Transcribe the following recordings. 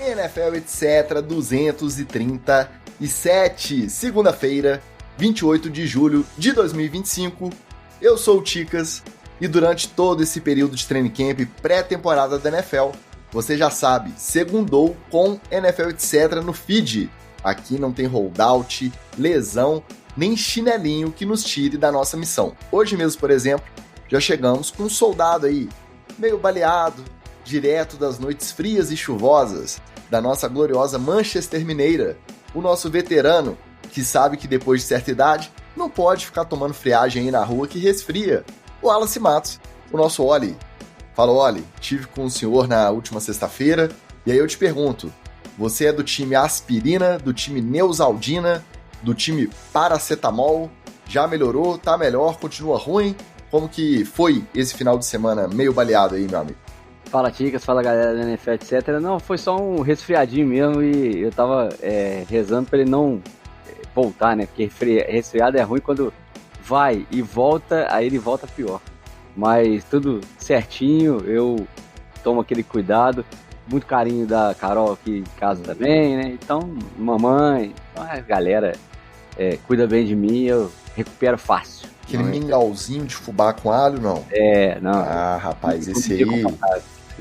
NFL etc. 237, segunda-feira, 28 de julho de 2025. Eu sou o Ticas e durante todo esse período de training camp pré-temporada da NFL, você já sabe, segundou com NFL etc. no feed. Aqui não tem holdout, lesão, nem chinelinho que nos tire da nossa missão. Hoje mesmo, por exemplo, já chegamos com um soldado aí, meio baleado, direto das noites frias e chuvosas da nossa gloriosa Manchester Mineira, o nosso veterano, que sabe que depois de certa idade não pode ficar tomando friagem aí na rua que resfria, o Wallace Matos, o nosso Oli. Fala, Oli, tive com o senhor na última sexta-feira, e aí eu te pergunto, você é do time aspirina, do time Neosaldina, do time paracetamol? Já melhorou? Tá melhor? Continua ruim? Como que foi esse final de semana meio baleado aí, meu amigo? Fala, Ticas, fala, galera da NFL, etc. Não, foi só um resfriadinho mesmo e eu tava rezando pra ele não voltar, né? Porque resfriado é ruim quando vai e volta, aí ele volta pior. Mas tudo certinho, eu tomo aquele cuidado, muito carinho da Carol aqui em casa também, né? Então, mamãe, a galera cuida bem de mim, eu recupero fácil. Aquele mingauzinho de fubá com alho, não? Não. Ah, rapaz,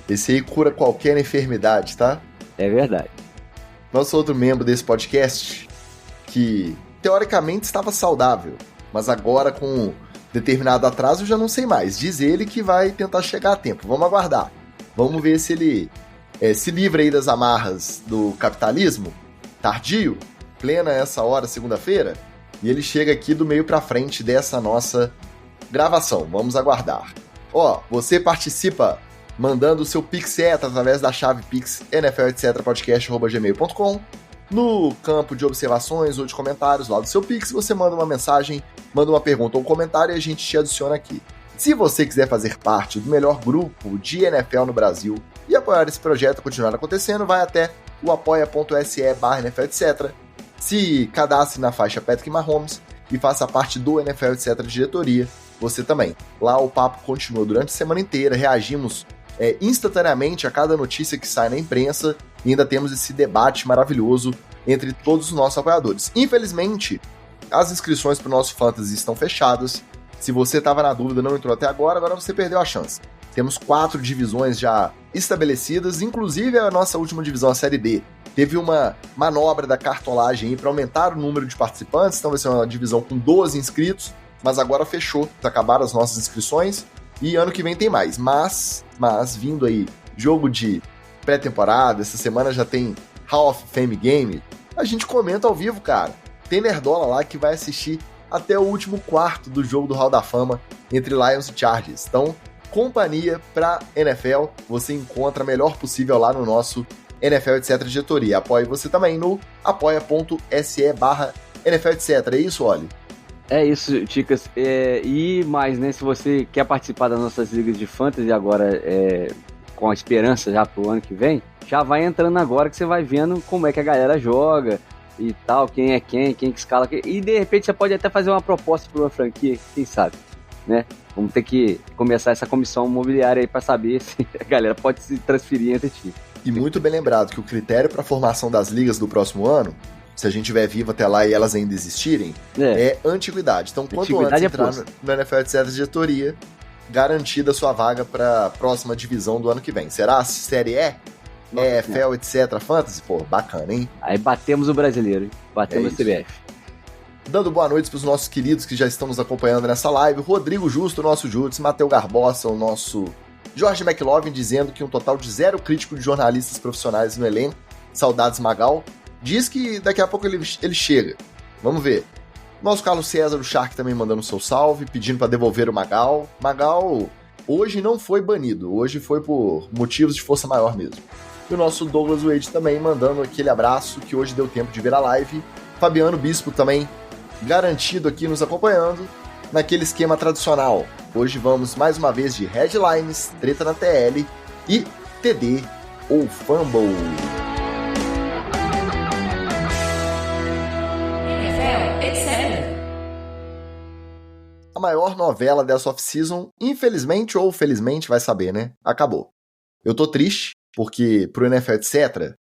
esse aí cura qualquer enfermidade, tá? É verdade. Nosso outro membro desse podcast, que teoricamente estava saudável, mas agora com determinado atraso eu já não sei mais. Diz ele que vai tentar chegar a tempo. Vamos aguardar. Vamos ver se ele se livra aí das amarras do capitalismo tardio, plena essa hora, segunda-feira, e ele chega aqui do meio pra frente dessa nossa gravação. Vamos aguardar. Você participa mandando o seu pixeta através da chave pix nfletcpodcast@gmail.com. No campo de observações ou de comentários lá do seu pix, você manda uma mensagem, manda uma pergunta ou um comentário e a gente te adiciona aqui. Se você quiser fazer parte do melhor grupo de NFL no Brasil e apoiar esse projeto a continuar acontecendo, vai até o apoia.se/NFL etc. Se cadastre na faixa Patrick Mahomes e faça parte do NFL etc. diretoria, você também. Lá o papo continua durante a semana inteira, reagimos instantaneamente a cada notícia que sai na imprensa e ainda temos esse debate maravilhoso entre todos os nossos apoiadores. Infelizmente, as inscrições para o nosso Fantasy estão fechadas. Se você estava na dúvida, não entrou até agora você perdeu a chance. Temos 4 divisões já estabelecidas, inclusive a nossa última divisão, a Série D. Teve uma manobra da cartolagem para aumentar o número de participantes, então vai ser uma divisão com 12 inscritos, mas agora fechou, acabaram as nossas inscrições e ano que vem tem mais. Mas vindo aí, jogo de pré-temporada, essa semana já tem Hall of Fame Game, a gente comenta ao vivo, cara. Tem nerdola lá que vai assistir até o último quarto do jogo do Hall da Fama entre Lions e Chargers. Então, companhia pra NFL, você encontra a melhor possível lá no nosso NFL etc. diretoria. Apoie você também no apoia.se/NFL etc. É isso, Oli? É isso, Ticas. E mais, né? Se você quer participar das nossas ligas de fantasy agora, com a esperança já pro ano que vem, já vai entrando agora que você vai vendo como é que a galera joga e tal, quem é quem que escala. E de repente você pode até fazer uma proposta para uma franquia, quem sabe, né? Vamos ter que começar essa comissão imobiliária aí para saber se a galera pode se transferir entre ti. E muito bem lembrado que o critério para a formação das ligas do próximo ano, se a gente estiver vivo até lá e elas ainda existirem, é antiguidade. Então, quanto antes entrar no NFL etc. diretoria, garantida a sua vaga para a próxima divisão do ano que vem. Será Série E? EFL, etc. Fantasy? Pô, bacana, hein? Aí batemos o brasileiro, hein? Batemos o CBF. Dando boa noite para os nossos queridos que já estão nos acompanhando nessa live. Rodrigo Justo, o nosso Jutsu, Matheus Garbosa, o nosso Jorge McLovin, dizendo que um total de 0 crítico de jornalistas profissionais no elenco. Saudades Magal. Diz que daqui a pouco ele chega. Vamos ver. Nosso Carlos César, o Shark, também mandando seu salve, pedindo para devolver o Magal. Magal hoje não foi banido, hoje foi por motivos de força maior mesmo. E o nosso Douglas Wade também mandando aquele abraço, que hoje deu tempo de ver a live. Fabiano Bispo também garantido aqui nos acompanhando, naquele esquema tradicional. Hoje vamos mais uma vez de headlines, treta na TL e TD ou Fumble. A maior novela dessa off-season, infelizmente ou felizmente, vai saber, né? Acabou. Eu tô triste, porque pro NFL etc.,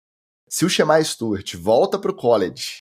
se o Shemar Stewart volta para o college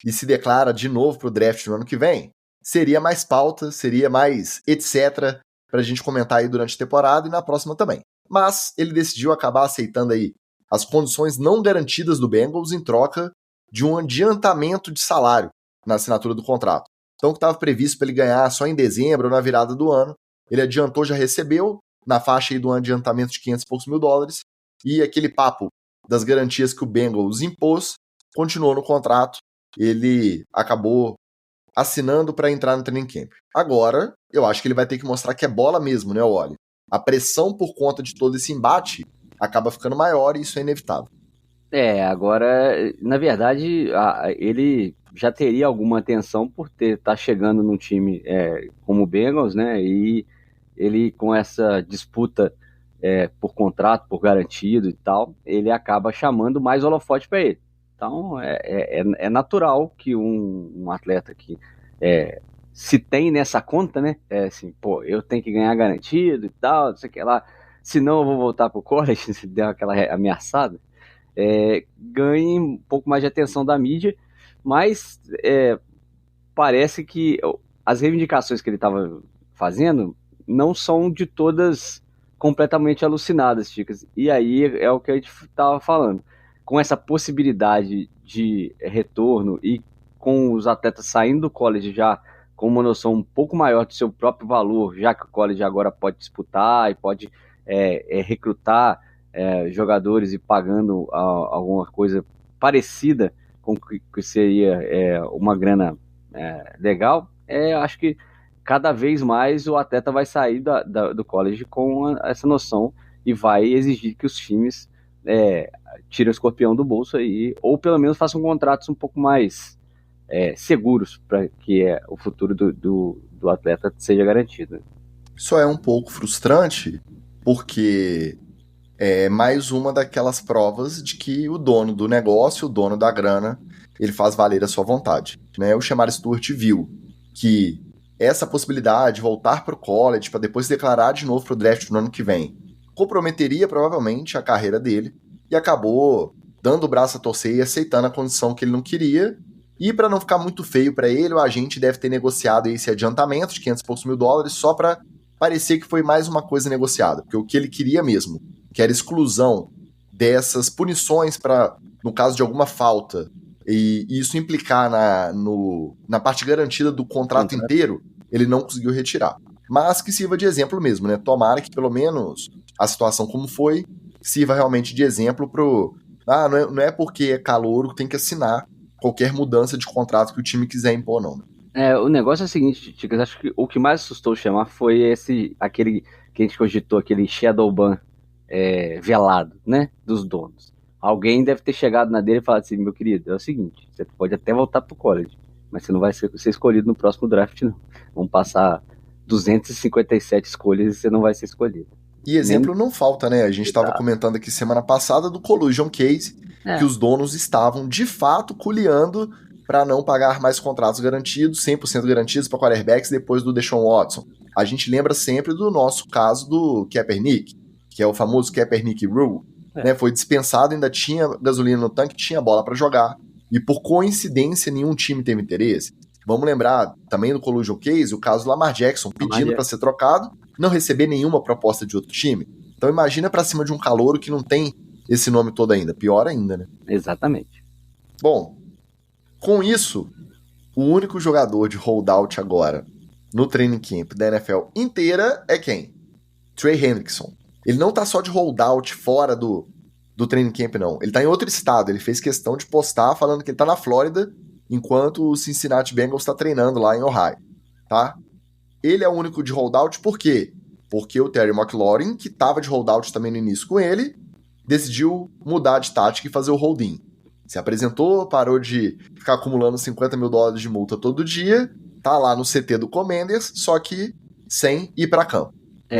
e se declara de novo para o draft no ano que vem, seria mais pauta, seria mais etc. para a gente comentar aí durante a temporada e na próxima também. Mas ele decidiu acabar aceitando aí as condições não garantidas do Bengals em troca de um adiantamento de salário na assinatura do contrato. Então, o que estava previsto para ele ganhar só em dezembro ou na virada do ano, ele adiantou, já recebeu, na faixa aí de um adiantamento de 500 e poucos mil dólares, e aquele papo das garantias que o Bengals impôs continuou no contrato, ele acabou assinando para entrar no training camp. Agora, eu acho que ele vai ter que mostrar que é bola mesmo, né, Wally? A pressão por conta de todo esse embate acaba ficando maior e isso é inevitável. Agora, na verdade, ele já teria alguma atenção por estar chegando num time como o Bengals, né? E ele, com essa disputa por contrato, por garantido e tal, ele acaba chamando mais holofote para ele. Então, é natural que um atleta que se tem nessa conta, né? Assim, pô, eu tenho que ganhar garantido e tal, não sei o que lá, senão eu vou voltar pro college, se der aquela ameaçada. Ganhe um pouco mais de atenção da mídia, mas parece que as reivindicações que ele estava fazendo não são de todas completamente alucinadas, Chicas. E aí é o que a gente estava falando. Com essa possibilidade de retorno e com os atletas saindo do college já com uma noção um pouco maior do seu próprio valor, já que o college agora pode disputar e pode recrutar jogadores e pagando alguma coisa parecida com o que seria uma grana legal, acho que cada vez mais o atleta vai sair do college com essa noção e vai exigir que os times tirem o escorpião do bolso aí, ou pelo menos façam contratos um pouco mais seguros para que o futuro do atleta seja garantido. Isso é um pouco frustrante, porque é mais uma daquelas provas de que o dono do negócio, o dono da grana, ele faz valer a sua vontade, né? O Shemar Stewart viu que essa possibilidade de voltar para o college para depois se declarar de novo para o draft no ano que vem comprometeria provavelmente a carreira dele e acabou dando o braço a torcer e aceitando a condição que ele não queria. E para não ficar muito feio para ele, o agente deve ter negociado esse adiantamento de 500 e poucos mil dólares só para parecer que foi mais uma coisa negociada, porque o que ele queria mesmo, que era exclusão dessas punições para, no caso de alguma falta, e isso implicar na parte garantida do contrato inteiro, ele não conseguiu retirar. Mas que sirva de exemplo mesmo, né? Tomara que pelo menos a situação como foi sirva realmente de exemplo pro... não é porque é calouro que tem que assinar qualquer mudança de contrato que o time quiser impor, não. O negócio é o seguinte, Ticas, acho que o que mais assustou o Shemar foi aquele que a gente cogitou, aquele shadow ban velado, né, dos donos. Alguém deve ter chegado na dele e falado assim, meu querido, é o seguinte, você pode até voltar pro college, mas você não vai ser escolhido no próximo draft, não. Vão passar 257 escolhas e você não vai ser escolhido. E exemplo não falta, né? A gente estava comentando aqui semana passada do collusion case, que os donos estavam de fato culeando para não pagar mais contratos garantidos, 100% garantidos para quarterbacks depois do Deshaun Watson. A gente lembra sempre do nosso caso do Kaepernick, que é o famoso Kaepernick Rule. Né? Foi dispensado, ainda tinha gasolina no tanque, tinha bola para jogar, e por coincidência nenhum time teve interesse. Vamos lembrar também do collusion case, o caso do Lamar Jackson pedindo para ser trocado, não receber nenhuma proposta de outro time. Então imagina para cima de um calouro que não tem esse nome todo ainda. Pior ainda, né? Exatamente. Bom, com isso, o único jogador de holdout agora no training camp da NFL inteira é quem? Trey Hendrickson. Ele não tá só de holdout fora do training camp, não. Ele tá em outro estado. Ele fez questão de postar falando que ele tá na Flórida enquanto o Cincinnati Bengals está treinando lá em Ohio, tá? Ele é o único de holdout, por quê? Porque o Terry McLaurin, que estava de holdout também no início com ele, decidiu mudar de tática e fazer o hold-in. Se apresentou, parou de ficar acumulando 50 mil dólares de multa todo dia, tá lá no CT do Commanders, só que sem ir para campo.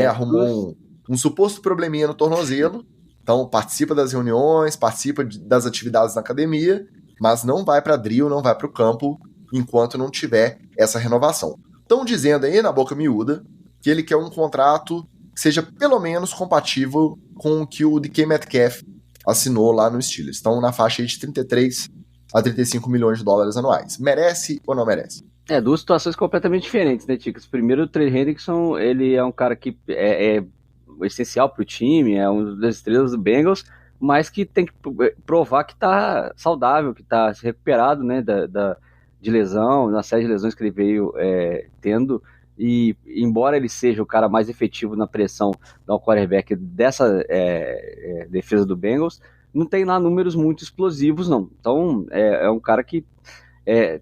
Arrumou um suposto probleminha no tornozelo, então participa das reuniões, participa das atividades na academia, mas não vai para drill, não vai para o campo enquanto não tiver essa renovação. Estão dizendo aí na boca miúda que ele quer um contrato que seja pelo menos compatível com o que o DK Metcalf assinou lá no Steelers. Estão na faixa aí de 33 a 35 milhões de dólares anuais. Merece ou não merece? Duas situações completamente diferentes, né, Ticas? Primeiro, o Trey Hendrickson, ele é um cara que é essencial pro time, é uma das estrelas do Bengals, mas que tem que provar que tá saudável, que tá se recuperado, né, de lesão, na série de lesões que ele veio tendo, e embora ele seja o cara mais efetivo na pressão do quarterback dessa defesa do Bengals, não tem lá números muito explosivos, não. Então, é um cara que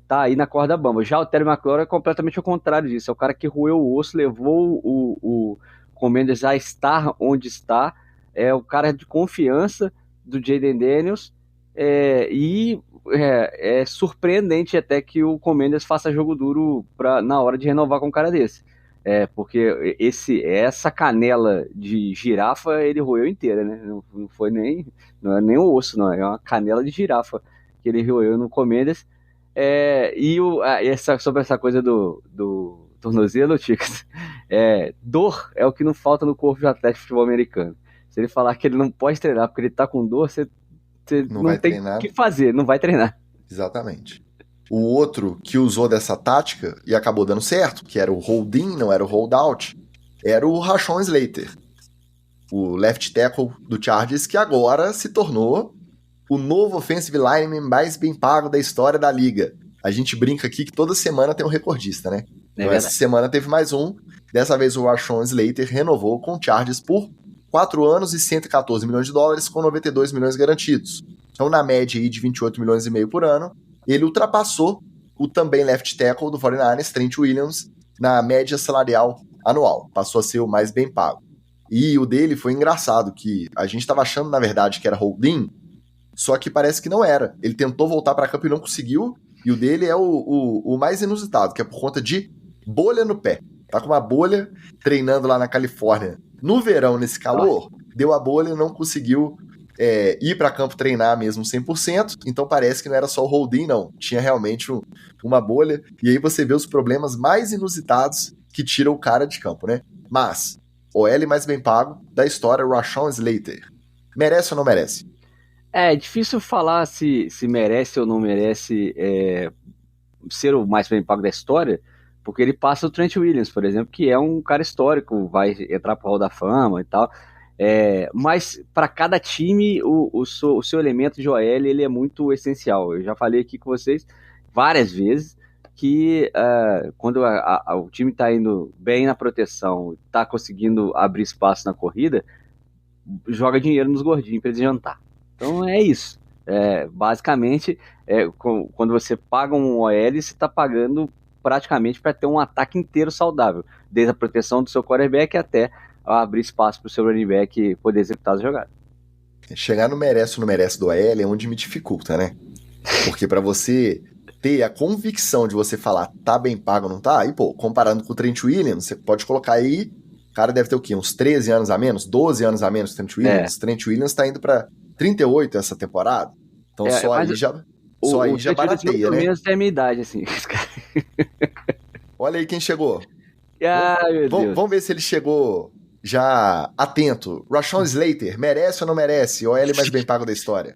tá aí na corda bamba. Já o Terry McLaurin é completamente ao contrário disso, é o cara que roeu o osso, levou o Commanders a estar onde está, é o cara de confiança do Jayden Daniels, e é surpreendente até que o Commanders faça jogo duro na hora de renovar com um cara desse. Porque essa canela de girafa ele roeu inteira, né? Não é nem o osso, não, é uma canela de girafa que ele roeu no Commanders. Sobre essa coisa do tornozelo, Ticas, dor é o que não falta no corpo de atleta de futebol americano. Se ele falar que ele não pode treinar porque ele tá com dor, você não tem o que fazer, não vai treinar. Exatamente. O outro que usou dessa tática e acabou dando certo, que era o hold-in, não era o hold-out, era o Rashawn Slater, o left tackle do Chargers, que agora se tornou o novo offensive lineman mais bem pago da história da liga. A gente brinca aqui que toda semana tem um recordista, né? Então essa semana teve mais um. Dessa vez o Rashawn Slater renovou com o Chargers por 4 anos e 114 milhões de dólares, com 92 milhões garantidos. Então, na média aí de 28 milhões e meio por ano, ele ultrapassou o também left tackle do 49ers, Trent Williams, na média salarial anual. Passou a ser o mais bem pago. E o dele foi engraçado, que a gente estava achando, na verdade, que era holding, só que parece que não era. Ele tentou voltar para campo e não conseguiu, e o dele é o mais inusitado, que é por conta de bolha no pé. Tá com uma bolha treinando lá na Califórnia. No verão, nesse calor, deu a bolha e não conseguiu ir para campo treinar mesmo 100%, então parece que não era só o holding, não. Tinha realmente uma bolha, e aí você vê os problemas mais inusitados que tiram o cara de campo, né? Mas, OL mais bem pago da história, Rashawn Slater. Merece ou não merece? É difícil falar se merece ou não merece ser o mais bem pago da história, porque ele passa o Trent Williams, por exemplo, que é um cara histórico, vai entrar para o Hall da Fama e tal. Mas para cada time o seu elemento de OL ele é muito essencial. Eu já falei aqui com vocês várias vezes que quando o time está indo bem na proteção, está conseguindo abrir espaço na corrida, joga dinheiro nos gordinhos para eles jantar. Então é isso. Basicamente, quando você paga um OL, você está pagando praticamente para ter um ataque inteiro saudável, desde a proteção do seu quarterback até abrir espaço para o seu running back poder executar as jogadas. Chegar no merece ou não merece do OL é onde me dificulta, né? Porque para você ter a convicção de você falar tá bem pago ou não tá, aí, pô, comparando com o Trent Williams, você pode colocar aí, o cara deve ter o quê? Uns 13 anos a menos? 12 anos a menos que o Trent Williams? Trent Williams tá indo para 38 essa temporada. Então só aí já barateia, né? Pelo menos tem a minha idade, assim. Olha aí quem chegou. Meu Deus. Vamos ver se ele chegou já atento. Rashawn Slater, merece ou não merece? Ou é ele mais bem pago da história?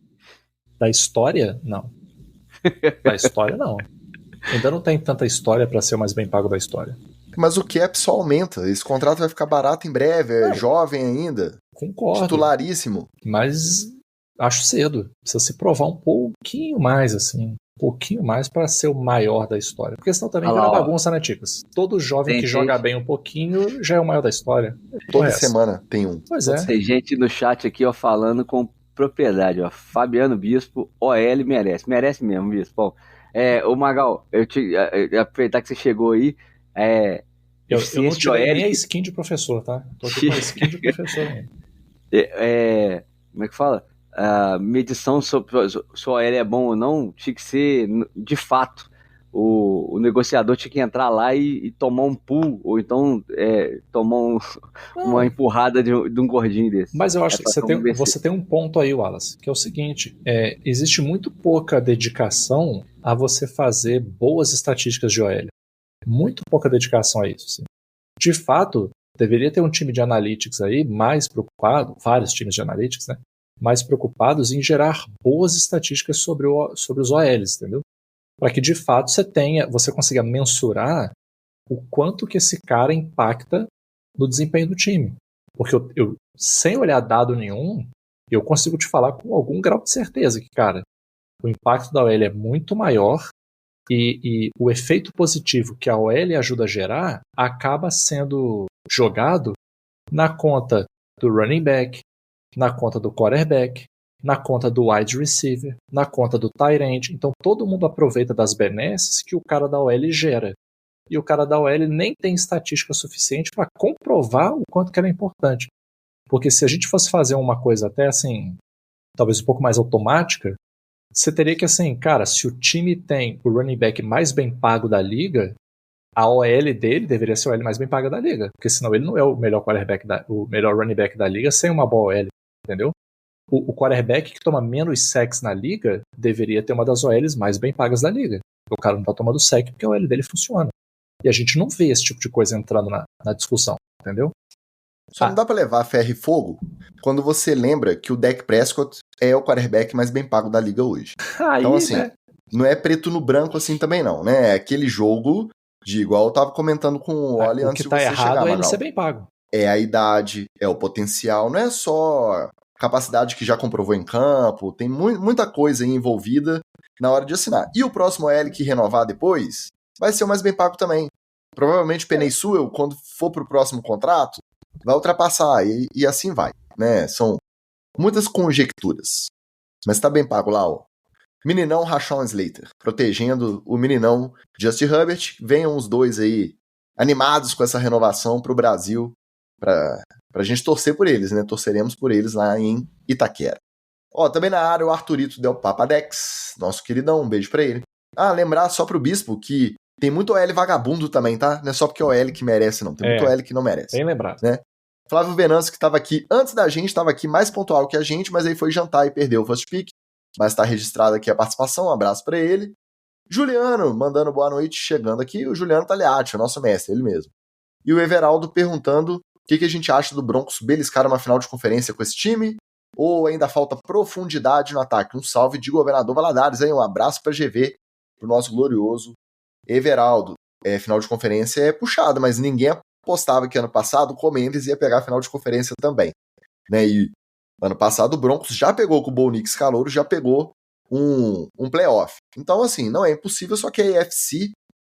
Da história? Não. Da história, não. Ainda não tem tanta história para ser o mais bem pago da história. Mas o cap só aumenta. Esse contrato vai ficar barato em breve. É jovem ainda. Concordo. Titularíssimo. Mas acho cedo. Precisa se provar um pouquinho mais, assim. Um pouquinho mais para ser o maior da história. Porque senão também vira bagunça, né, Ticas? Todo jovem que joga bem um pouquinho já é o maior da história. Toda semana tem um. Pois é. Tem gente no chat aqui, falando com propriedade, Fabiano Bispo, OL merece. Merece mesmo, Bispo. Ô Magal, eu aproveitar que você chegou aí, eu não tirei nem a skin de professor, tá? Tô aqui com a skin de professor ainda. Como é que fala? A medição se o OL é bom ou não tinha que ser, de fato, o negociador tinha que entrar lá e tomar um pull, ou então tomar uma empurrada de um gordinho desse. Mas eu acho que você tem um ponto aí, Wallace, que é o seguinte, existe muito pouca dedicação a você fazer boas estatísticas de OL. Muito pouca dedicação a isso. Sim. De fato, deveria ter um time de analytics aí mais preocupado, vários times de analytics, né? mais preocupados em gerar boas estatísticas sobre os OLs, entendeu? Para que de fato você consiga mensurar o quanto que esse cara impacta no desempenho do time. Porque eu sem olhar dado nenhum, eu consigo te falar com algum grau de certeza que, cara, o impacto da OL é muito maior e o efeito positivo que a OL ajuda a gerar acaba sendo jogado na conta do running back, na conta do quarterback, na conta do wide receiver, na conta do tight end. Então todo mundo aproveita das benesses que o cara da OL gera. E o cara da OL nem tem estatística suficiente para comprovar o quanto que ela é importante. Porque se a gente fosse fazer uma coisa até assim, talvez um pouco mais automática, você teria que assim, cara, se o time tem o running back mais bem pago da liga, a OL dele deveria ser a OL mais bem paga da liga, porque senão ele não é o melhor quarterback o melhor running back da liga sem uma boa OL, entendeu? O quarterback que toma menos sacks na liga deveria ter uma das OLs mais bem pagas da liga. O cara não tá tomando sack porque a OL dele funciona. E a gente não vê esse tipo de coisa entrando na discussão, entendeu? Só não dá pra levar ferro e fogo quando você lembra que o Dak Prescott é o quarterback mais bem pago da liga hoje. Aí, então, assim, né? Não é preto no branco assim também não, né? É aquele jogo de igual eu tava comentando com o Oli antes de você chegar, O que tá errado é ele Magal. ser bem pago. É a idade, é o potencial, não é só capacidade que já comprovou em campo, tem muita coisa aí envolvida na hora de assinar. E o próximo L que renovar depois vai ser o mais bem pago também. Provavelmente o Penei Sewell, quando for pro próximo contrato, vai ultrapassar e assim vai, né? São muitas conjecturas. Mas tá bem pago lá, ó. Meninão Rashawn Slater, protegendo o meninão Justin Herbert. Venham os dois aí animados com essa renovação pro Brasil, pra gente torcer por eles, né? Torceremos por eles lá em Itaquera. Ó, também na área o Arthurito Del Papadex, nosso queridão, um beijo pra ele. Ah, lembrar só pro Bispo que tem muito OL vagabundo também, tá? Não é só porque é OL que merece, não. Tem muito OL que não merece. Bem lembrado. Né? Flávio Venâncio, que estava aqui antes da gente, estava aqui mais pontual que a gente, mas aí foi jantar e perdeu o first pick. Mas está registrada aqui a participação, um abraço para ele. Juliano, mandando boa noite, chegando aqui. O Juliano Taliati, o nosso mestre, ele mesmo. E o Everaldo perguntando o que a gente acha do Broncos beliscar uma final de conferência com esse time, ou ainda falta profundidade no ataque. Um salve de Governador Valadares, aí um abraço para GV, pro nosso glorioso Everaldo. Final de conferência é puxado, mas ninguém apostava que ano passado o Comendes ia pegar a final de conferência também. Né? E ano passado o Broncos já pegou com o Bo Nix Calouro, já pegou um playoff. Então, assim, não é impossível, só que a AFC,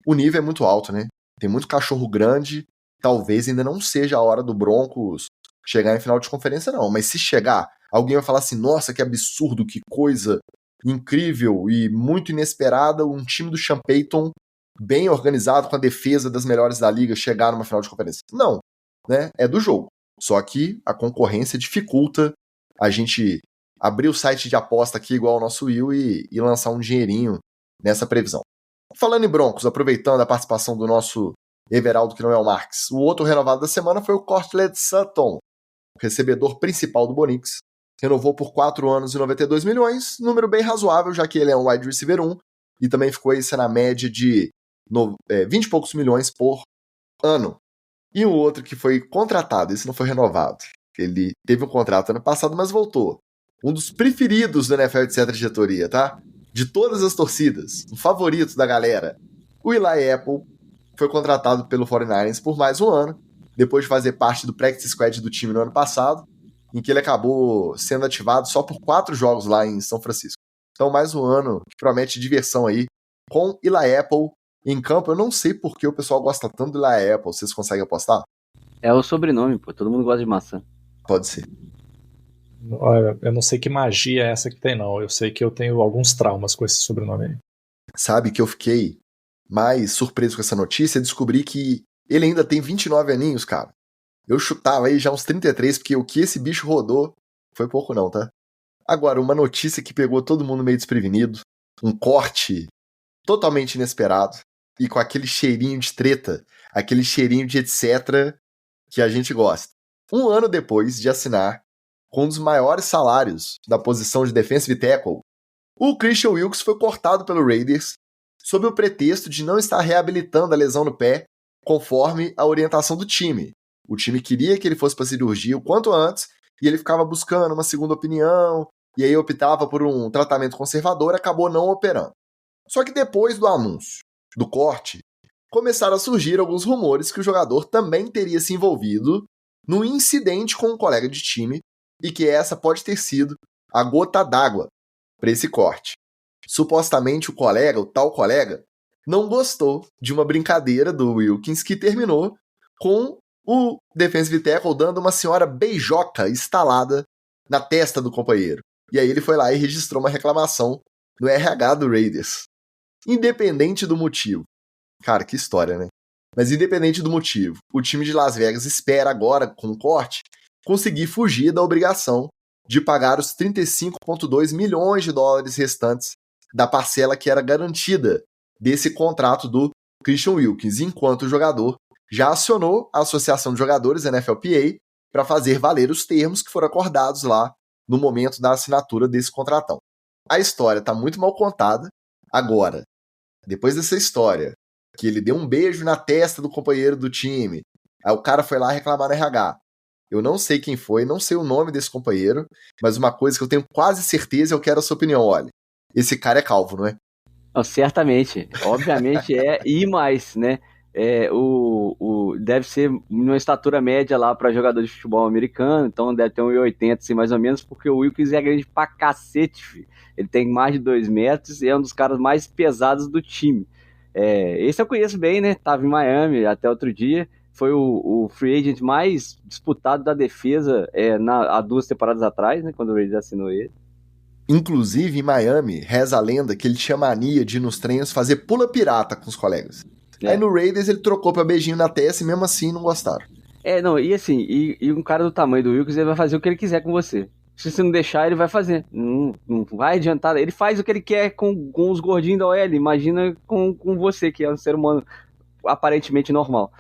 o nível é muito alto, né? Tem muito cachorro grande, talvez ainda não seja a hora do Broncos chegar em final de conferência, não. Mas se chegar, alguém vai falar assim, nossa, que absurdo, que coisa incrível e muito inesperada, um time do Sean Payton bem organizado, com a defesa das melhores da liga, chegar numa final de conferência. Não, né? É do jogo. Só que a concorrência dificulta a gente abrir o site de aposta aqui igual o nosso Will e lançar um dinheirinho nessa previsão. Falando em Broncos, aproveitando a participação do nosso Everaldo, que não é o Marques, o outro renovado da semana foi o Courtland Sutton, recebedor principal do Bonix. Renovou por 4 anos e 92 milhões, número bem razoável, já que ele é um wide receiver 1, e também ficou isso na média de 20 e poucos milhões por ano. E o outro que foi contratado, esse não foi renovado. Ele teve um contrato ano passado, mas voltou. Um dos preferidos do NFL, etc. diretoria, tá? De todas as torcidas, um favorito da galera. O Eli Apple foi contratado pelo 49ers por mais um ano, depois de fazer parte do practice squad do time no ano passado, em que ele acabou sendo ativado só por 4 jogos lá em São Francisco. Então, mais um ano que promete diversão aí com Eli Apple em campo. Eu não sei por que o pessoal gosta tanto do Eli Apple. Vocês conseguem apostar? É o sobrenome, pô. Todo mundo gosta de maçã. Pode ser. Olha, eu não sei que magia é essa que tem, não. Eu sei que eu tenho alguns traumas com esse sobrenome aí. Sabe que eu fiquei mais surpreso com essa notícia e descobri que ele ainda tem 29 aninhos, cara. Eu chutava aí já uns 33, porque o que esse bicho rodou foi pouco não, tá? Agora, uma notícia que pegou todo mundo meio desprevenido, um corte totalmente inesperado e com aquele cheirinho de treta, aquele cheirinho de etc. que a gente gosta. Um ano depois de assinar com um dos maiores salários da posição de defensive tackle, o Christian Wilkes foi cortado pelo Raiders sob o pretexto de não estar reabilitando a lesão no pé conforme a orientação do time. O time queria que ele fosse para cirurgia o quanto antes e ele ficava buscando uma segunda opinião, e aí optava por um tratamento conservador, acabou não operando. Só que depois do anúncio do corte, começaram a surgir alguns rumores que o jogador também teria se envolvido num incidente com um colega de time e que essa pode ter sido a gota d'água para esse corte. Supostamente o tal colega, não gostou de uma brincadeira do Wilkins que terminou com o defensive tackle dando uma senhora beijoca estalada na testa do companheiro. E aí ele foi lá e registrou uma reclamação no RH do Raiders. Independente do motivo. Cara, que história, né? Mas independente do motivo, o time de Las Vegas espera agora, com o corte, conseguir fugir da obrigação de pagar os 35,2 milhões de dólares restantes da parcela que era garantida desse contrato do Christian Wilkins, enquanto o jogador já acionou a Associação de Jogadores, NFLPA, para fazer valer os termos que foram acordados lá no momento da assinatura desse contratão. A história está muito mal contada. Agora, depois dessa história, que ele deu um beijo na testa do companheiro do time, aí o cara foi lá reclamar no RH. Eu não sei quem foi, não sei o nome desse companheiro, mas uma coisa que eu tenho quase certeza, eu quero a sua opinião. Olha, esse cara é calvo, não é? Não, certamente, obviamente é, e mais, né? Deve ser uma estatura média lá para jogador de futebol americano, então deve ter 1,80 assim, mais ou menos, porque o Wilkins é grande pra cacete, filho. Ele tem mais de 2 metros e é um dos caras mais pesados do time. Esse eu conheço bem, né? Tava em Miami até outro dia. Foi o free agent mais disputado da defesa há 2 temporadas atrás, né? Quando o Raiders assinou ele. Inclusive, em Miami, reza a lenda que ele tinha mania de ir nos treinos fazer pula pirata com os colegas. Aí no Raiders ele trocou pra beijinho na testa e mesmo assim não gostaram. E assim, e um cara do tamanho do Wilkins, ele vai fazer o que ele quiser com você. Se você não deixar, ele vai fazer. Não vai adiantar. Ele faz o que ele quer com os gordinhos da OL. Imagina com você, que é um ser humano aparentemente normal.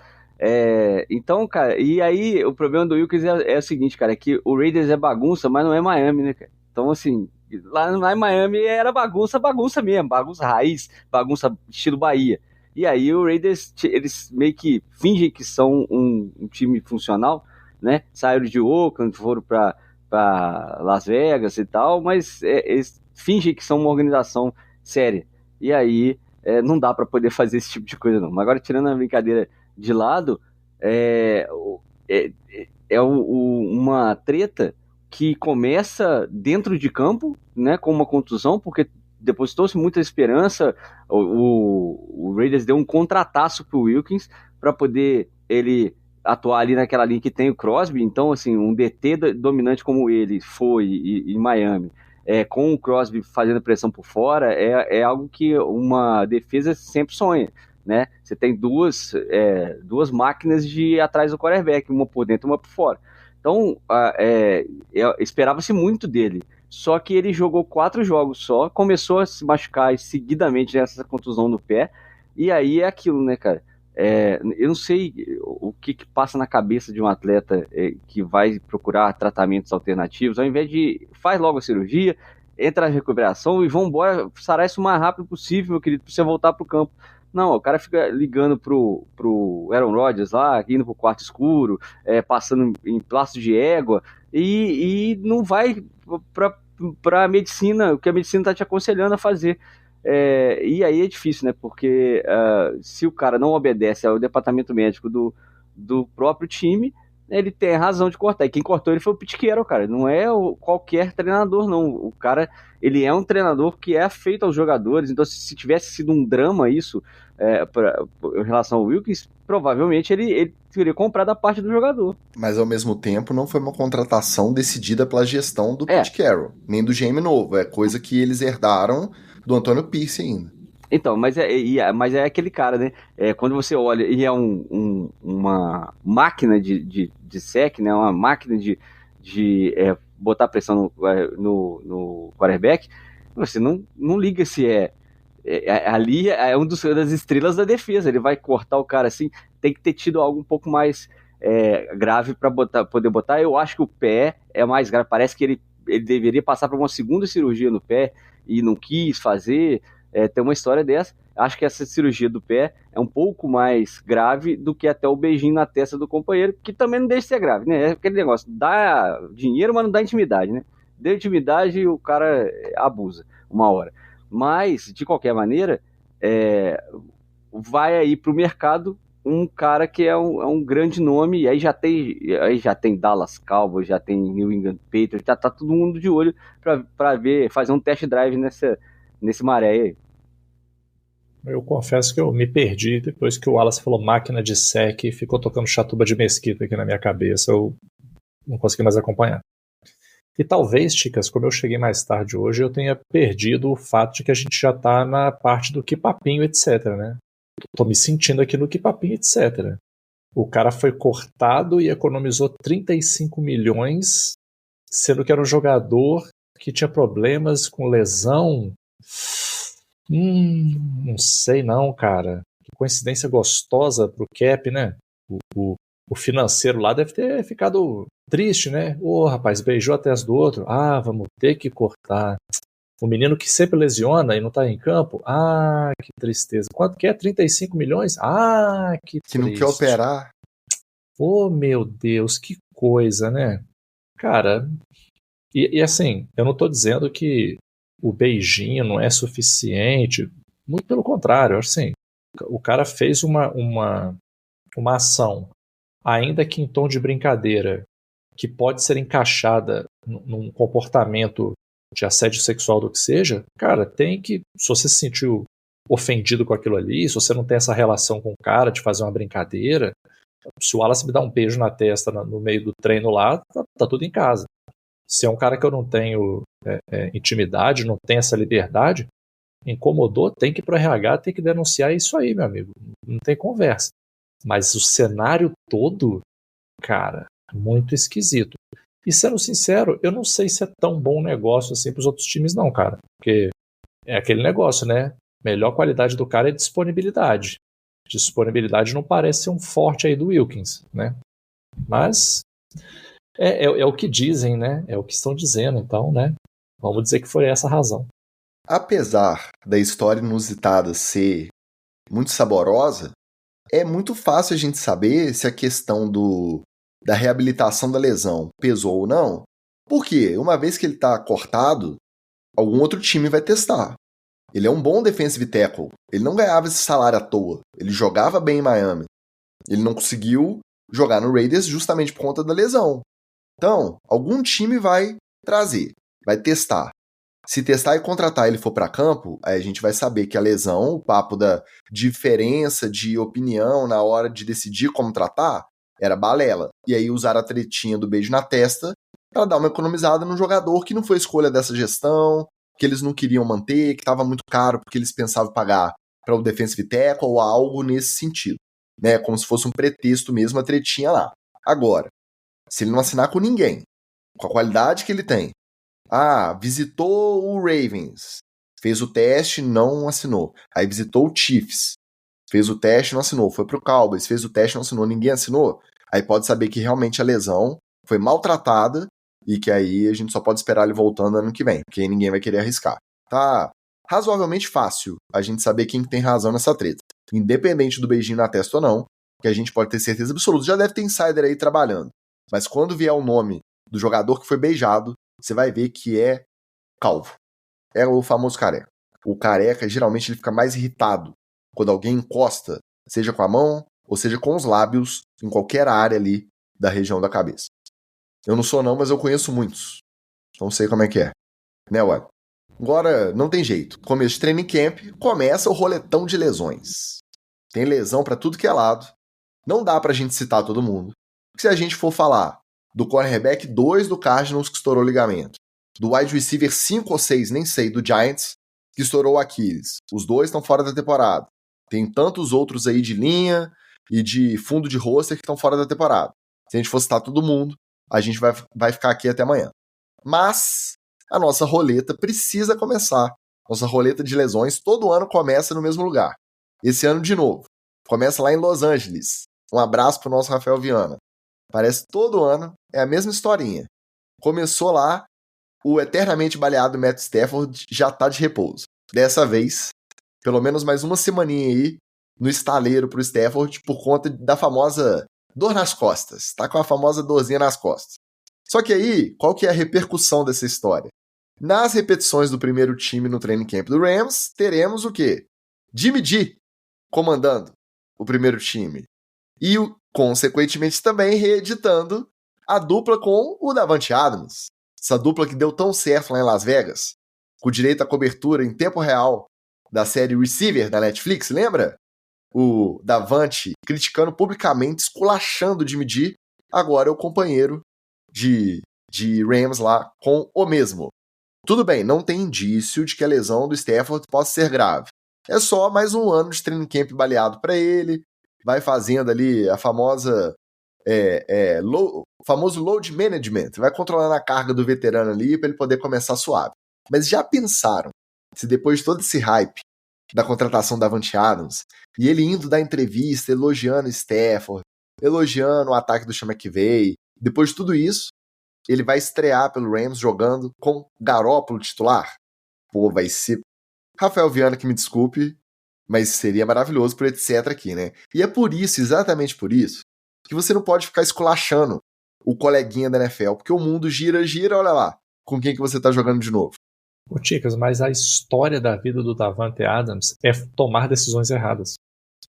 Então, cara, e aí o problema do Wilkins é o seguinte, cara, é que o Raiders é bagunça, mas não é Miami, né, cara? Então, assim, lá em Miami era bagunça mesmo, bagunça raiz, bagunça estilo Bahia. E aí o Raiders, eles meio que fingem que são um time funcional, né? Saíram de Oakland, foram para Las Vegas e tal, mas eles fingem que são uma organização séria. E aí não dá para poder fazer esse tipo de coisa, não. Mas agora, tirando a brincadeira de lado, uma treta que começa dentro de campo, né, com uma contusão, porque depositou-se muita esperança, o Raiders deu um contrataço pro Wilkins para poder ele atuar ali naquela linha que tem o Crosby, então assim, um DT dominante como ele foi em Miami, com o Crosby fazendo pressão por fora, é algo que uma defesa sempre sonha, né? Você tem duas máquinas de ir atrás do quarterback, uma por dentro e uma por fora. Então, esperava-se muito dele. Só que ele jogou 4 jogos só, começou a se machucar seguidamente nessa contusão no pé, e aí é aquilo, né, cara? Eu não sei o que passa na cabeça de um atleta que vai procurar tratamentos alternativos, ao invés de faz logo a cirurgia, entra na recuperação e vão embora, sarar isso o mais rápido possível, meu querido, pra você voltar pro campo. Não, o cara fica ligando pro Aaron Rodgers lá, indo pro quarto escuro, passando em plástico de égua, e não vai pra medicina, o que a medicina tá te aconselhando a fazer. E aí é difícil, né? Porque se o cara não obedece ao departamento médico do próprio time, ele tem razão de cortar. E quem cortou ele foi o Pete Carroll, cara. Não é qualquer treinador, não. O cara, ele é um treinador que é afeito aos jogadores. Então, se tivesse sido um drama isso em relação ao Wilkins, provavelmente ele teria comprado a parte do jogador. Mas, ao mesmo tempo, não foi uma contratação decidida pela gestão do Pete Carroll, nem do GM novo. É coisa que eles herdaram do Antônio Pierce ainda. Então, mas é aquele cara, né? Quando você olha e é uma máquina de sec, né? Uma máquina de botar pressão no quarterback, você não liga se ali é um das estrelas da defesa. Ele vai cortar o cara assim, tem que ter tido algo um pouco mais grave para poder botar. Eu acho que o pé é mais grave. Parece que ele deveria passar por uma segunda cirurgia no pé e não quis fazer. ter uma história dessa. Acho que essa cirurgia do pé é um pouco mais grave do que até o beijinho na testa do companheiro, que também não deixa de ser grave, né? É aquele negócio, dá dinheiro, mas não dá intimidade, né? Deu intimidade e o cara abusa uma hora. Mas, de qualquer maneira, vai aí pro mercado um cara que é um grande nome, e aí já tem Dallas Cowboys, já tem New England Patriots, já tá todo mundo de olho pra ver, fazer um test drive nesse maré aí. Eu confesso que eu me perdi depois que o Wallace falou máquina de sec e ficou tocando chatuba de mesquita aqui na minha cabeça. Eu não consegui mais acompanhar. E talvez, Chicas, como eu cheguei mais tarde hoje, eu tenha perdido o fato de que a gente já tá na parte do que papinho, etc, né? Tô me sentindo aqui no que papinho, etc. O cara foi cortado e economizou 35 milhões, sendo que era um jogador que tinha problemas com lesão. Não sei não, cara. Que coincidência gostosa pro Cap, né? O financeiro lá deve ter ficado triste, né? Rapaz, beijou a testa do outro. Vamos ter que cortar. O menino que sempre lesiona e não tá em campo. Que tristeza. Quanto que é? 35 milhões? Que triste. Que não quer operar. Meu Deus, que coisa, né? Cara, e assim, eu não tô dizendo que o beijinho não é suficiente. Muito pelo contrário, assim, o cara fez uma ação, ainda que em tom de brincadeira, que pode ser encaixada num comportamento de assédio sexual do que seja, cara, tem que, se você se sentiu ofendido com aquilo ali, se você não tem essa relação com o cara de fazer uma brincadeira, se o Wallace me dá um beijo na testa no meio do treino lá, tá tudo em casa. Se é um cara que eu não tenho intimidade, não tenho essa liberdade, incomodou, tem que ir pro RH, tem que denunciar isso aí, meu amigo. Não tem conversa. Mas o cenário todo, cara, muito esquisito. E sendo sincero, eu não sei se é tão bom negócio assim pros outros times não, cara. Porque é aquele negócio, né? Melhor qualidade do cara é disponibilidade. Disponibilidade não parece ser um forte aí do Wilkins, né? Mas é o que dizem, né? É o que estão dizendo, então, né? Vamos dizer que foi essa a razão. Apesar da história inusitada ser muito saborosa, é muito fácil a gente saber se a questão da reabilitação da lesão pesou ou não. Porque uma vez que ele está cortado, algum outro time vai testar. Ele é um bom defensive tackle. Ele não ganhava esse salário à toa. Ele jogava bem em Miami. Ele não conseguiu jogar no Raiders justamente por conta da lesão. Então, algum time vai trazer, vai testar. Se testar e contratar ele for para campo, aí a gente vai saber que a lesão, o papo da diferença de opinião na hora de decidir como tratar, era balela. E aí usar a tretinha do beijo na testa para dar uma economizada no jogador que não foi escolha dessa gestão, que eles não queriam manter, que estava muito caro porque eles pensavam pagar para o defensive tackle ou algo nesse sentido. Né? Como se fosse um pretexto mesmo a tretinha lá. Agora, se ele não assinar com ninguém, com a qualidade que ele tem, visitou o Ravens, fez o teste, não assinou. Aí visitou o Chiefs, fez o teste, não assinou. Foi pro Cowboys, fez o teste, não assinou, ninguém assinou. Aí pode saber que realmente a lesão foi maltratada e que aí a gente só pode esperar ele voltando ano que vem, porque ninguém vai querer arriscar. Tá razoavelmente fácil a gente saber quem tem razão nessa treta. Independente do beijinho na testa ou não, que a gente pode ter certeza absoluta. Já deve ter insider aí trabalhando. Mas quando vier o nome do jogador que foi beijado, você vai ver que é calvo. É o famoso careca. O careca, geralmente, ele fica mais irritado quando alguém encosta, seja com a mão ou seja com os lábios, em qualquer área ali da região da cabeça. Eu não sou não, mas eu conheço muitos. Não sei como é que é. Né, ué? Agora, não tem jeito. Começo de training camp, começa o roletão de lesões. Tem lesão pra tudo que é lado. Não dá pra gente citar todo mundo. Se a gente for falar do cornerback 2 do Cardinals que estourou o ligamento, do wide receiver 5 ou 6, nem sei, do Giants, que estourou o Aquiles. Os dois estão fora da temporada. Tem tantos outros aí de linha e de fundo de roster que estão fora da temporada. Se a gente for citar todo mundo, a gente vai ficar aqui até amanhã. Mas a nossa roleta precisa começar. Nossa roleta de lesões todo ano começa no mesmo lugar. Esse ano de novo. Começa lá em Los Angeles. Um abraço pro nosso Rafael Viana. Parece que todo ano é a mesma historinha. Começou lá, o eternamente baleado Matt Stafford já tá de repouso. Dessa vez, pelo menos mais uma semaninha aí no estaleiro pro Stafford por conta da famosa dor nas costas. Tá com a famosa dorzinha nas costas. Só que aí, qual que é a repercussão dessa história? Nas repetições do primeiro time no training camp do Rams, teremos o quê? Jimmy G comandando o primeiro time. E, consequentemente, também reeditando a dupla com o Davante Adams. Essa dupla que deu tão certo lá em Las Vegas, com direito à cobertura em tempo real da série Receiver da Netflix, lembra? O Davante criticando publicamente, esculachando o Jimmy G, agora é o companheiro de Rams lá com o mesmo. Tudo bem, não tem indício de que a lesão do Stafford possa ser grave. É só mais um ano de training camp baleado para ele, vai fazendo ali a famosa famoso load management, vai controlando a carga do veterano ali para ele poder começar suave. Mas já pensaram se depois de todo esse hype da contratação da Davante Adams e ele indo dar entrevista, elogiando o Stafford, elogiando o ataque do Sean McVay, depois de tudo isso, ele vai estrear pelo Rams jogando com Garoppolo titular? Pô, vai ser... Rafael Viana, que me desculpe, mas seria maravilhoso pro etc aqui, né? E é por isso, exatamente por isso, que você não pode ficar esculachando o coleguinha da NFL, porque o mundo gira, olha lá, com quem que você tá jogando de novo. Ô, Ticas, mas a história da vida do Davante Adams é tomar decisões erradas.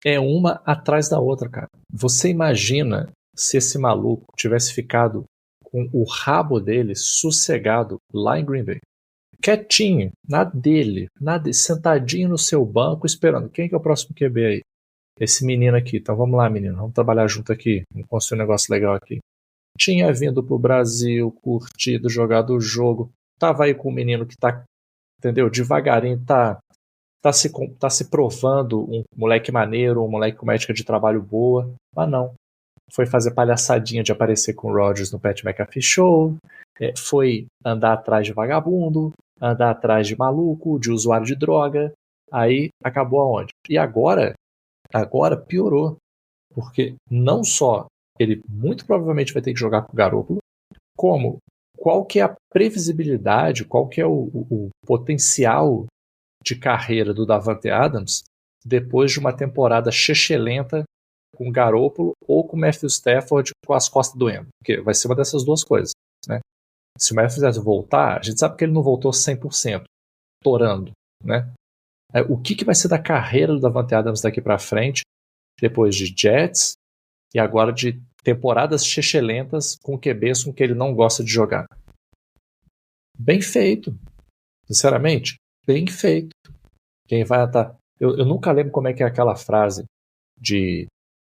É uma atrás da outra, cara. Você imagina se esse maluco tivesse ficado com o rabo dele sossegado lá em Green Bay. Quietinho, na dele, sentadinho no seu banco, esperando. Quem que é o próximo QB aí? Esse menino aqui. Então vamos lá, menino. Vamos trabalhar junto aqui. Vamos construir um negócio legal aqui. Tinha vindo pro Brasil, curtido, jogado o jogo. Tava aí com o menino que tá, entendeu? Devagarinho, tá se provando um moleque maneiro, um moleque com uma ética de trabalho boa. Mas não. Foi fazer palhaçadinha de aparecer com o Rodgers no Pat McAfee Show. Foi andar atrás de vagabundo, andar atrás de maluco, de usuário de droga. Aí acabou aonde? E agora piorou. Porque não só ele muito provavelmente vai ter que jogar com o Garoppolo, como qual que é a previsibilidade, qual que é o potencial de carreira do Davante Adams depois de uma temporada chechelenta com o Garoppolo ou com o Matthew Stafford com as costas doendo. Porque vai ser uma dessas duas coisas, né? Se o Matthew Stafford voltar, a gente sabe que ele não voltou 100%, torando, né? O que vai ser da carreira do Davante Adams daqui para frente, depois de Jets e agora de temporadas chechelentas com QBs com que ele não gosta de jogar? Bem feito. Sinceramente, bem feito. Quem vai estar... Eu nunca lembro como é que é aquela frase de...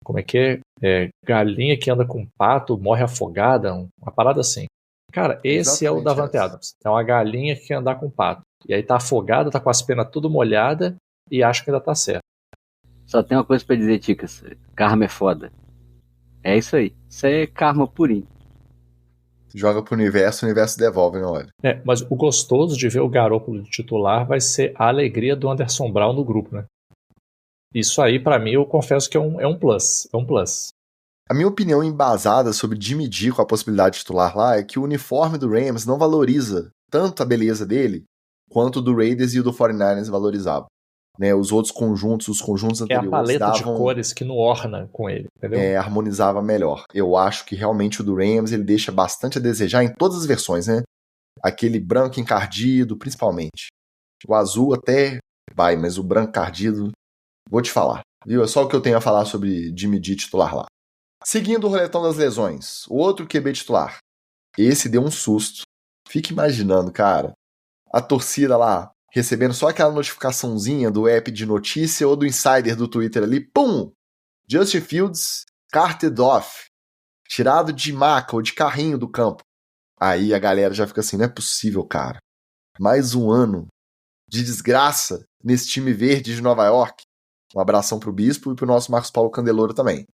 Como é que é? Galinha que anda com pato morre afogada, uma parada assim. Cara, esse exatamente é o Davante Adams. É uma galinha que quer andar com pato. E aí tá afogada, tá com as penas tudo molhada e acha que ainda tá certo. Só tem uma coisa pra dizer, Ticas. Karma é foda. É isso aí. Isso aí é karma purinho. Joga pro universo, o universo devolve, não olha. Mas o gostoso de ver o Garoppolo de titular vai ser a alegria do Anderson Brown no grupo, né? Isso aí, pra mim, eu confesso que é um plus. É um plus. A minha opinião embasada sobre Jimmy G com a possibilidade de titular lá é que o uniforme do Rams não valoriza tanto a beleza dele quanto o do Raiders e o do 49ers valorizavam. Né, os outros conjuntos, os conjuntos anteriores davam... É a paleta de cores que não orna com ele, entendeu? Harmonizava melhor. Eu acho que realmente o do Rams ele deixa bastante a desejar em todas as versões, né? Aquele branco encardido, principalmente. O azul até vai, mas o branco encardido, vou te falar. Viu? É só o que eu tenho a falar sobre Jimmy G titular lá. Seguindo o roletão das lesões, o outro QB titular. Esse deu um susto. Fica imaginando, cara, a torcida lá, recebendo só aquela notificaçãozinha do app de notícia ou do insider do Twitter ali, pum! Justin Fields, carted off. Tirado de maca ou de carrinho do campo. Aí a galera já fica assim, não é possível, cara. Mais um ano de desgraça nesse time verde de Nova York. Um abração pro Bispo e pro nosso Marcos Paulo Candeloro também.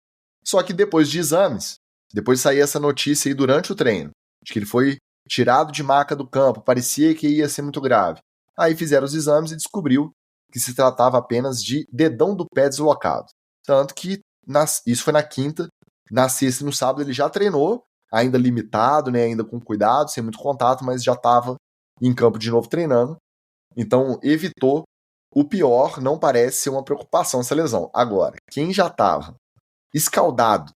Só que depois de exames, depois de sair essa notícia aí durante o treino, de que ele foi tirado de maca do campo, parecia que ia ser muito grave. Aí fizeram os exames e descobriu que se tratava apenas de dedão do pé deslocado. Tanto que isso foi na quinta, na sexta e no sábado ele já treinou, ainda limitado, né, ainda com cuidado, sem muito contato, mas já estava em campo de novo treinando. Então evitou o pior não parece ser uma preocupação essa lesão. Agora, quem já estava escaldado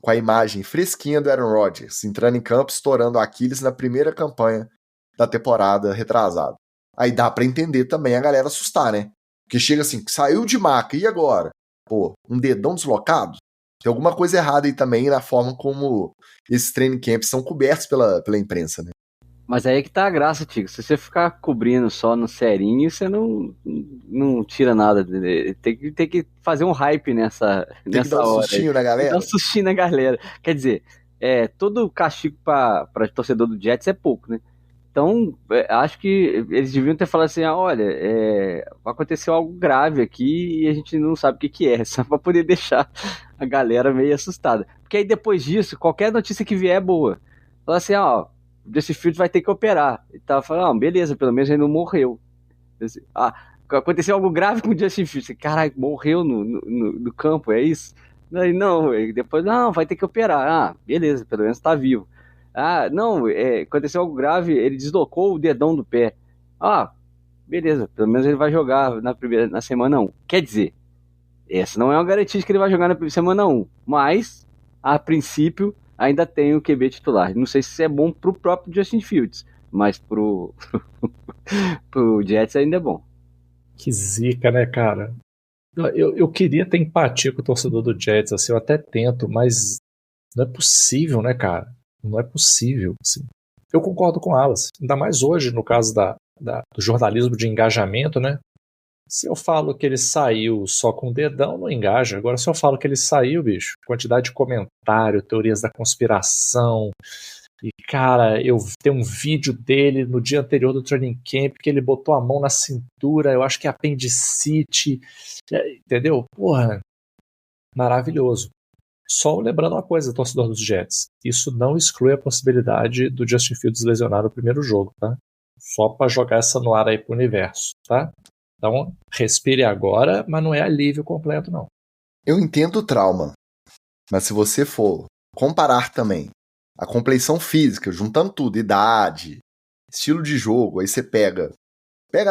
com a imagem fresquinha do Aaron Rodgers entrando em campo, estourando o Aquiles na primeira campanha da temporada retrasada. Aí dá pra entender também a galera assustar, né? Porque chega assim, saiu de maca, e agora? Pô, um dedão deslocado? Tem alguma coisa errada aí também na forma como esses training camps são cobertos pela imprensa, né? Mas aí é que tá a graça, Tico. Se você ficar cobrindo só no serinho, você não tira nada. Tem que fazer um hype nessa hora. Tem que dar um sustinho na galera? Tem que dar um sustinho na galera. Quer dizer, todo castigo pra torcedor do Jets é pouco, né? Então, acho que eles deviam ter falado assim, olha, aconteceu algo grave aqui e a gente não sabe o que é, só pra poder deixar a galera meio assustada. Porque aí depois disso, qualquer notícia que vier é boa. Fala assim, o Justin Fields vai ter que operar. E tava falando, beleza, pelo menos ele não morreu. Aconteceu algo grave com o Justin Fields. Caralho, morreu no campo, é isso? Aí, não, depois, não, vai ter que operar. Beleza, pelo menos tá vivo. Não, aconteceu algo grave, ele deslocou o dedão do pé. Beleza, pelo menos ele vai jogar na semana 1. Quer dizer, essa não é uma garantia de que ele vai jogar na semana 1, mas, a princípio, ainda tem o QB titular. Não sei se isso é bom pro próprio Justin Fields, mas pro Jets ainda é bom. Que zica, né, cara? Eu queria ter empatia com o torcedor do Jets, assim, eu até tento, mas não é possível, né, cara? Não é possível, assim. Eu concordo com elas, ainda mais hoje, no caso do jornalismo de engajamento, né? Se eu falo que ele saiu só com o dedão, não engaja. Agora, se eu falo que ele saiu, bicho, quantidade de comentário, teorias da conspiração. E, cara, eu tenho um vídeo dele no dia anterior do training camp que ele botou a mão na cintura, eu acho que é apendicite, entendeu? Porra, maravilhoso. Só lembrando uma coisa, torcedor dos Jets, isso não exclui a possibilidade do Justin Fields lesionar no primeiro jogo, tá? Só pra jogar essa no ar aí pro universo, tá? Então, respire agora, mas não é alívio completo, não. Eu entendo o trauma, mas se você for comparar também a compleição física, juntando tudo, idade, estilo de jogo, aí você pega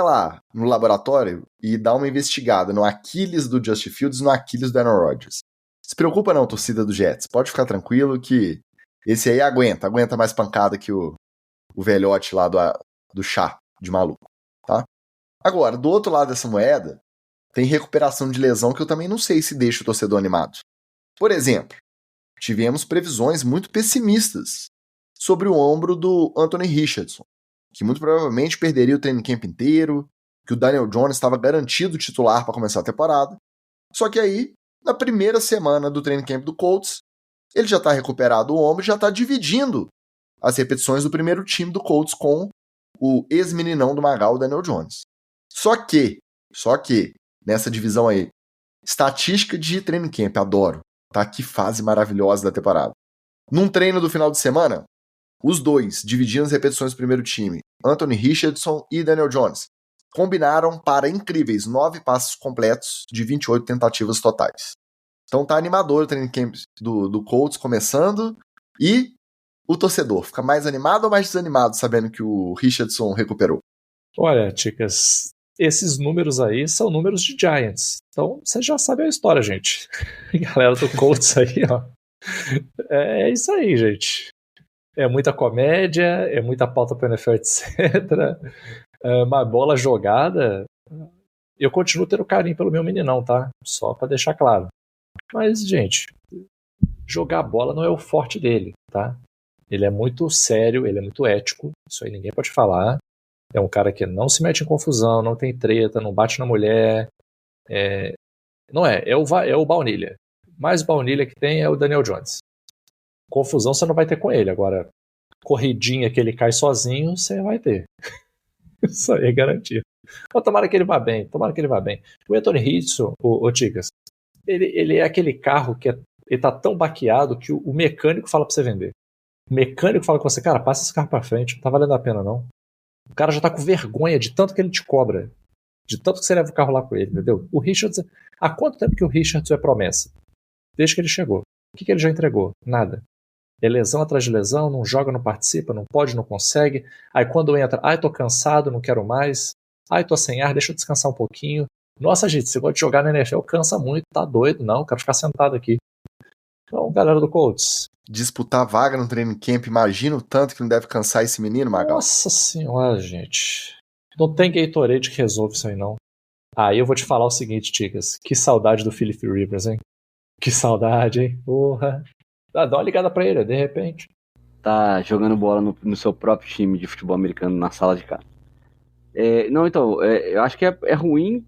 lá no laboratório e dá uma investigada no Aquiles do Justin Fields e no Aquiles do Aaron Rodgers. Se preocupa não, torcida do Jets. Pode ficar tranquilo que esse aí aguenta mais pancada que o velhote lá do chá de maluco, tá? Agora, do outro lado dessa moeda, tem recuperação de lesão que eu também não sei se deixa o torcedor animado. Por exemplo, tivemos previsões muito pessimistas sobre o ombro do Anthony Richardson, que muito provavelmente perderia o training camp inteiro, que o Daniel Jones estava garantido titular para começar a temporada. Só que aí, na primeira semana do training camp do Colts, ele já está recuperado o ombro e já está dividindo as repetições do primeiro time do Colts com o ex-meninão do Magal, o Daniel Jones. Só que, nessa divisão aí, estatística de training camp, adoro, tá? Que fase maravilhosa da temporada. Num treino do final de semana, os dois, dividindo as repetições do primeiro time, Anthony Richardson e Daniel Jones, combinaram para incríveis 9 passes completos de 28 tentativas totais. Então tá animador o training camp do Colts começando, e o torcedor fica mais animado ou mais desanimado sabendo que o Richardson recuperou? Olha, Ticas, esses números aí são números de Giants. Então, você já sabe a história, gente. Galera do Colts aí, ó. É isso aí, gente. É muita comédia, é muita pauta para NFL, etc. Uma bola jogada. Eu continuo tendo carinho pelo meu meninão, tá? Só para deixar claro. Mas, gente, jogar bola não é o forte dele, tá? Ele é muito sério, ele é muito ético. Isso aí ninguém pode falar. É um cara que não se mete em confusão, não tem treta, não bate na mulher. É o baunilha. Mais baunilha que tem é o Daniel Jones. Confusão você não vai ter com ele. Agora, corridinha que ele cai sozinho, você vai ter. Isso aí é garantido. Mas tomara que ele vá bem. O Anthony Richardson, o Ticas, ele é aquele carro que ele tá tão baqueado que o mecânico fala pra você vender. O mecânico fala com você, cara, passa esse carro pra frente, não tá valendo a pena não. O cara já tá com vergonha de tanto que ele te cobra. De tanto que você leva o carro lá com ele, entendeu? O Richardson, há quanto tempo que o Richardson é promessa? Desde que ele chegou. O que ele já entregou? Nada. É lesão atrás de lesão, não joga, não participa, não pode, não consegue. Aí quando entra, eu tô cansado, não quero mais. Ai, tô sem ar, deixa eu descansar um pouquinho. Nossa, gente, você gosta de jogar na NFL, cansa muito, tá doido? Não, quero ficar sentado aqui. Então, galera do Colts. Disputar vaga no training camp, imagina o tanto que não deve cansar esse menino, Magal. Nossa senhora, gente. Não tem Gatorade que resolve isso aí, não. Aí eu vou te falar o seguinte, Ticas. Que saudade do Philip Rivers, hein? Que saudade, hein? Porra. Dá uma ligada pra ele, de repente. Tá jogando bola no seu próprio time de futebol americano na sala de casa. Não, então, eu acho que é ruim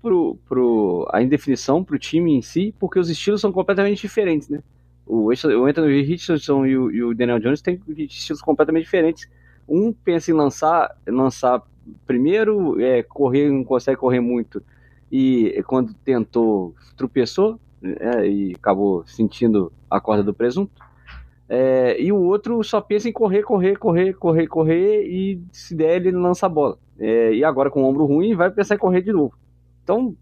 a indefinição pro time em si, porque os estilos são completamente diferentes, né? O Anthony Richardson e o Daniel Jones têm estilos completamente diferentes. Um pensa em lançar primeiro, correr, não consegue correr muito, e quando tentou, tropeçou, e acabou sentindo a corda do presunto. E o outro só pensa em correr, e se der ele lança a bola. E agora com o ombro ruim vai pensar em correr de novo. Então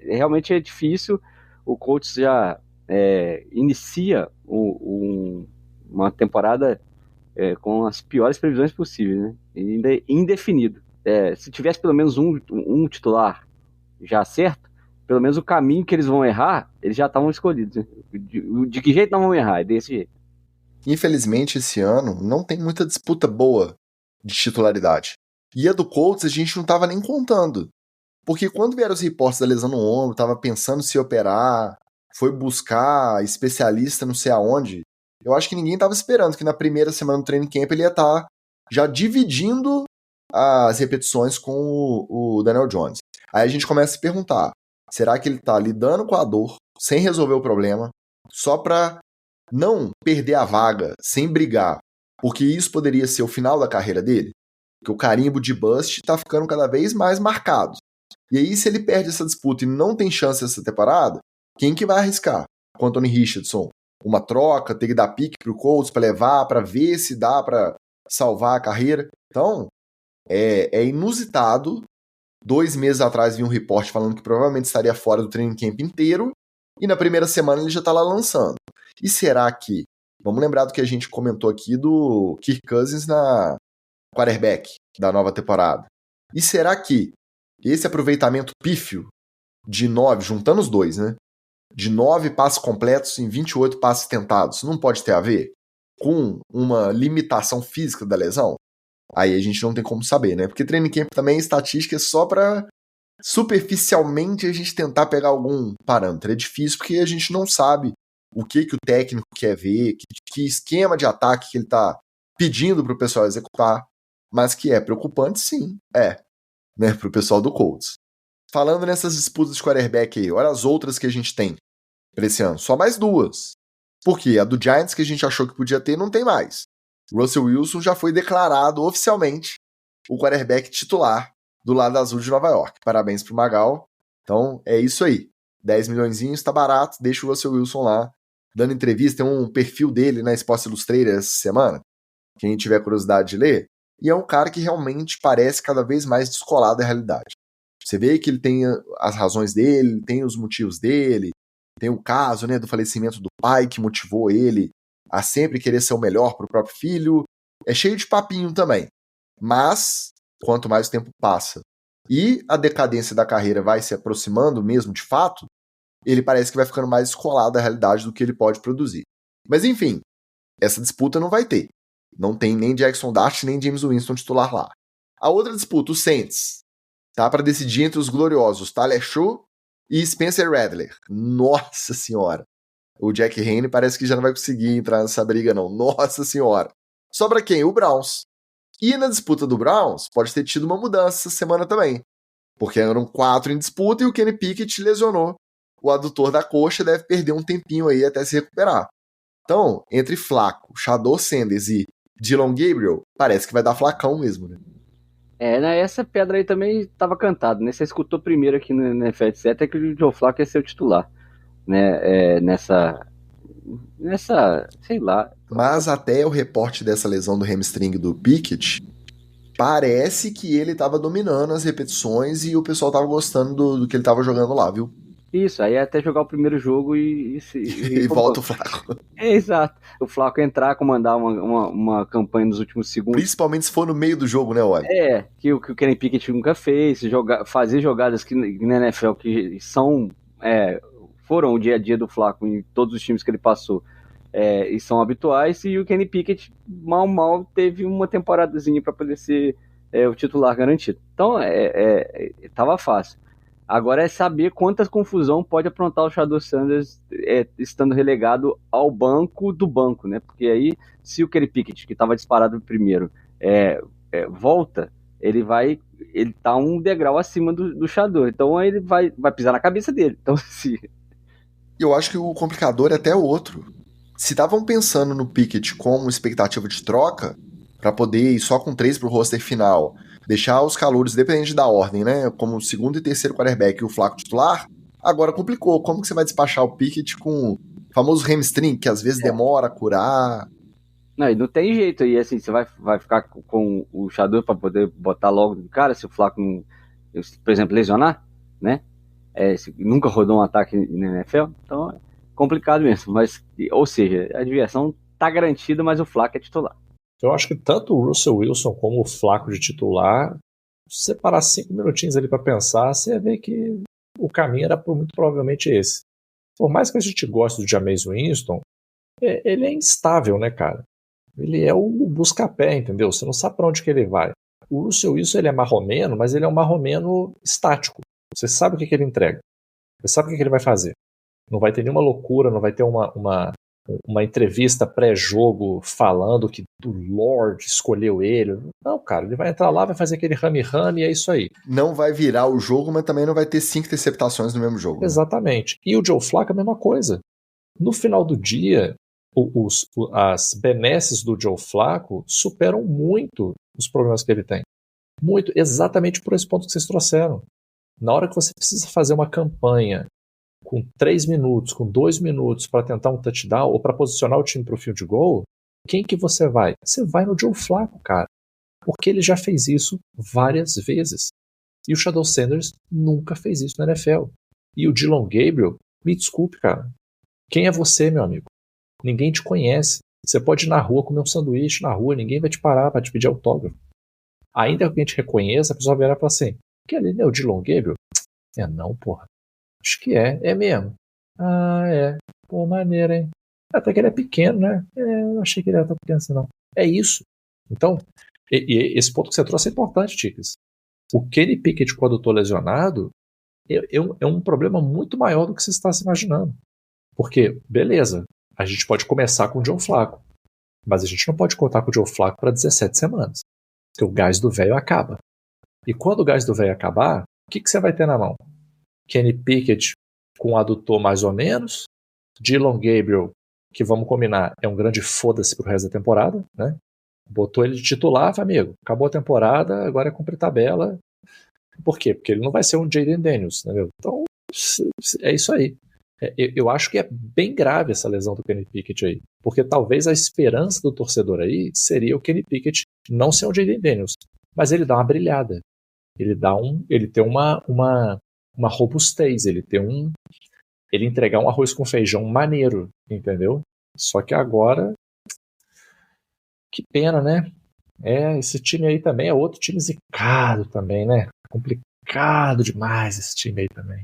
realmente é difícil. O Colts já inicia uma temporada com as piores previsões possíveis, né? E ainda é indefinido. Se tivesse pelo menos um titular já certo, pelo menos o caminho que eles vão errar, eles já estavam escolhidos, né? De que jeito não vão errar? É desse jeito. Infelizmente, esse ano não tem muita disputa boa de titularidade. E a do Colts a gente não estava nem contando. Porque quando vieram os reportes da lesão no ombro, estava pensando se operar, foi buscar especialista não sei aonde, eu acho que ninguém estava esperando que na primeira semana do training camp ele ia estar já dividindo as repetições com o Daniel Jones. Aí a gente começa a se perguntar, será que ele está lidando com a dor, sem resolver o problema, só para não perder a vaga, sem brigar, porque isso poderia ser o final da carreira dele? Porque o carimbo de bust está ficando cada vez mais marcado. E aí, se ele perde essa disputa e não tem chance essa temporada, quem que vai arriscar? Com o Anthony Richardson? Uma troca, ter que dar pique pro Colts para levar, para ver se dá para salvar a carreira? Então, é inusitado. 2 meses atrás vi um reporte falando que provavelmente estaria fora do training camp inteiro, e na primeira semana ele já tá lá lançando. E será que... Vamos lembrar do que a gente comentou aqui do Kirk Cousins na quarterback da nova temporada. E será que esse aproveitamento pífio de 9, juntando os dois, né? De 9 passes completos em 28 passes tentados, não pode ter a ver com uma limitação física da lesão? Aí a gente não tem como saber, né? Porque training camp também é estatística só para superficialmente a gente tentar pegar algum parâmetro. É difícil porque a gente não sabe o que o técnico quer ver, que esquema de ataque que ele tá pedindo pro pessoal executar, mas que é preocupante, sim, né, pro pessoal do Colts. Falando nessas disputas de quarterback aí, olha as outras que a gente tem para esse ano, só mais 2. Porque a do Giants que a gente achou que podia ter, não tem mais. Russell Wilson já foi declarado oficialmente o quarterback titular do lado azul de Nova York. Parabéns pro Magal. Então, é isso aí. 10 milhões, tá barato, deixa o Russell Wilson lá, dando entrevista. Tem um perfil dele na Sports Illustrated essa semana, quem tiver curiosidade de ler, e é um cara que realmente parece cada vez mais descolado da realidade. Você vê que ele tem as razões dele, tem os motivos dele, tem o caso, né, do falecimento do pai que motivou ele a sempre querer ser o melhor pro próprio filho. É cheio de papinho também. Mas, quanto mais o tempo passa e a decadência da carreira vai se aproximando mesmo de fato, ele parece que vai ficando mais descolado da realidade do que ele pode produzir. Mas enfim, essa disputa não vai ter. Não tem nem Jackson Dart nem James Winston titular lá. A outra disputa, os Saints, tá para decidir entre os gloriosos Tyler Shaw e Spencer Rattler. Nossa senhora. O Jack Haney parece que já não vai conseguir entrar nessa briga não. Nossa senhora. Sobra quem? O Browns. E na disputa do Browns, pode ter tido uma mudança essa semana também. Porque eram 4 em disputa e o Kenny Pickett lesionou o adutor da coxa, deve perder um tempinho aí até se recuperar. Então, entre Flacco, Shador Sanders e Dylan Gabriel, parece que vai dar flacão mesmo, né? Essa pedra aí também estava cantada, né? Você escutou primeiro aqui no NFL, etc, que o Joe Flacco ia ser o titular, né? Nessa, sei lá. Mas até o reporte dessa lesão do hamstring do Pickett, parece que ele estava dominando as repetições e o pessoal estava gostando do que ele estava jogando lá, viu? Isso, aí é até jogar o primeiro jogo e volta o Flaco. Exato. O Flaco entrar, comandar uma campanha nos últimos segundos. Principalmente se for no meio do jogo, né, Wally? Que o Kenny Pickett nunca fez, fazer jogadas que na NFL que foram o dia a dia do Flaco em todos os times que ele passou. E são habituais, e o Kenny Pickett mal teve uma temporadazinha para poder ser o titular garantido. Então, tava fácil. Agora é saber quanta confusão pode aprontar o Shedeur Sanders estando relegado ao banco do banco, né? Porque aí, se o Kenny Pickett, que estava disparado primeiro, volta, ele tá um degrau acima do Shedeur. Então aí ele vai pisar na cabeça dele. Então, se... Eu acho que o complicador é até outro. Se estavam pensando no Pickett como expectativa de troca, para poder ir só com 3 pro roster final, deixar os calouros, dependente da ordem, né? Como segundo e terceiro quarterback e o Flaco titular, agora complicou. Como que você vai despachar o Pickett com o famoso hamstring, que às vezes demora a curar? Não, e não tem jeito. E assim, você vai ficar com o Shedeur para poder botar logo de cara, se o Flaco, por exemplo, lesionar, né? Nunca rodou um ataque na NFL, então é complicado mesmo. Mas, ou seja, a diversão tá garantida, mas o Flaco é titular. Eu acho que tanto o Russell Wilson como o Flaco de titular, se você parar 5 minutinhos ali para pensar, você ia ver que o caminho era muito provavelmente esse. Por mais que a gente goste do Jameis Winston, ele é instável, né, cara? Ele é o busca-pé, entendeu? Você não sabe para onde que ele vai. O Russell Wilson, ele é marromeno, mas ele é um marromeno estático. Você sabe o que ele entrega. Você sabe o que ele vai fazer. Não vai ter nenhuma loucura, não vai ter uma entrevista pré-jogo falando que o Lord escolheu ele. Não, cara, ele vai entrar lá, vai fazer aquele rame-rame e é isso aí. Não vai virar o jogo, mas também não vai ter 5 interceptações no mesmo jogo. Exatamente. Né? E o Joe Flacco é a mesma coisa. No final do dia, as benesses do Joe Flacco superam muito os problemas que ele tem. Muito, exatamente por esse ponto que vocês trouxeram. Na hora que você precisa fazer uma campanha com 3 minutos, com 2 minutos para tentar um touchdown ou para posicionar o time para o field goal, quem que você vai? Você vai no Joe Flacco, cara. Porque ele já fez isso várias vezes. E o Shedeur Sanders nunca fez isso na NFL. E o Dillon Gabriel, me desculpe, cara. Quem é você, meu amigo? Ninguém te conhece. Você pode ir na rua comer um sanduíche na rua, ninguém vai te parar para te pedir autógrafo. Ainda que alguém te reconheça, a pessoa vai virar e falar assim, que ali é o Dillon Gabriel? Não, porra. Acho que é mesmo. Ah, é. Pô, maneiro, hein? Até que ele é pequeno, né? Eu achei que ele era tão pequeno assim, não. É isso. Então, esse ponto que você trouxe é importante, Ticas. O Kenny Pickett, quando eu tô lesionado, é um problema muito maior do que você está se imaginando. Porque, beleza, a gente pode começar com o Joe Flacco, mas a gente não pode contar com o Joe Flacco para 17 semanas. Porque o gás do velho acaba. E quando o gás do velho acabar, o que você vai ter na mão? Kenny Pickett com um adutor mais ou menos, Dillon Gabriel, que vamos combinar, é um grande foda-se pro resto da temporada, né? Botou ele de titular, amigo, acabou a temporada, agora é cumprir tabela. Por quê? Porque ele não vai ser um Jayden Daniels, entendeu? Então, é isso aí. Eu acho que é bem grave essa lesão do Kenny Pickett aí, porque talvez a esperança do torcedor aí seria o Kenny Pickett não ser um Jayden Daniels, mas ele dá uma brilhada. Ele tem uma robustez, ele entregar um arroz com feijão maneiro, entendeu? Só que agora, que pena, né? Esse time aí também é outro time zicado também, né? Complicado demais esse time aí também.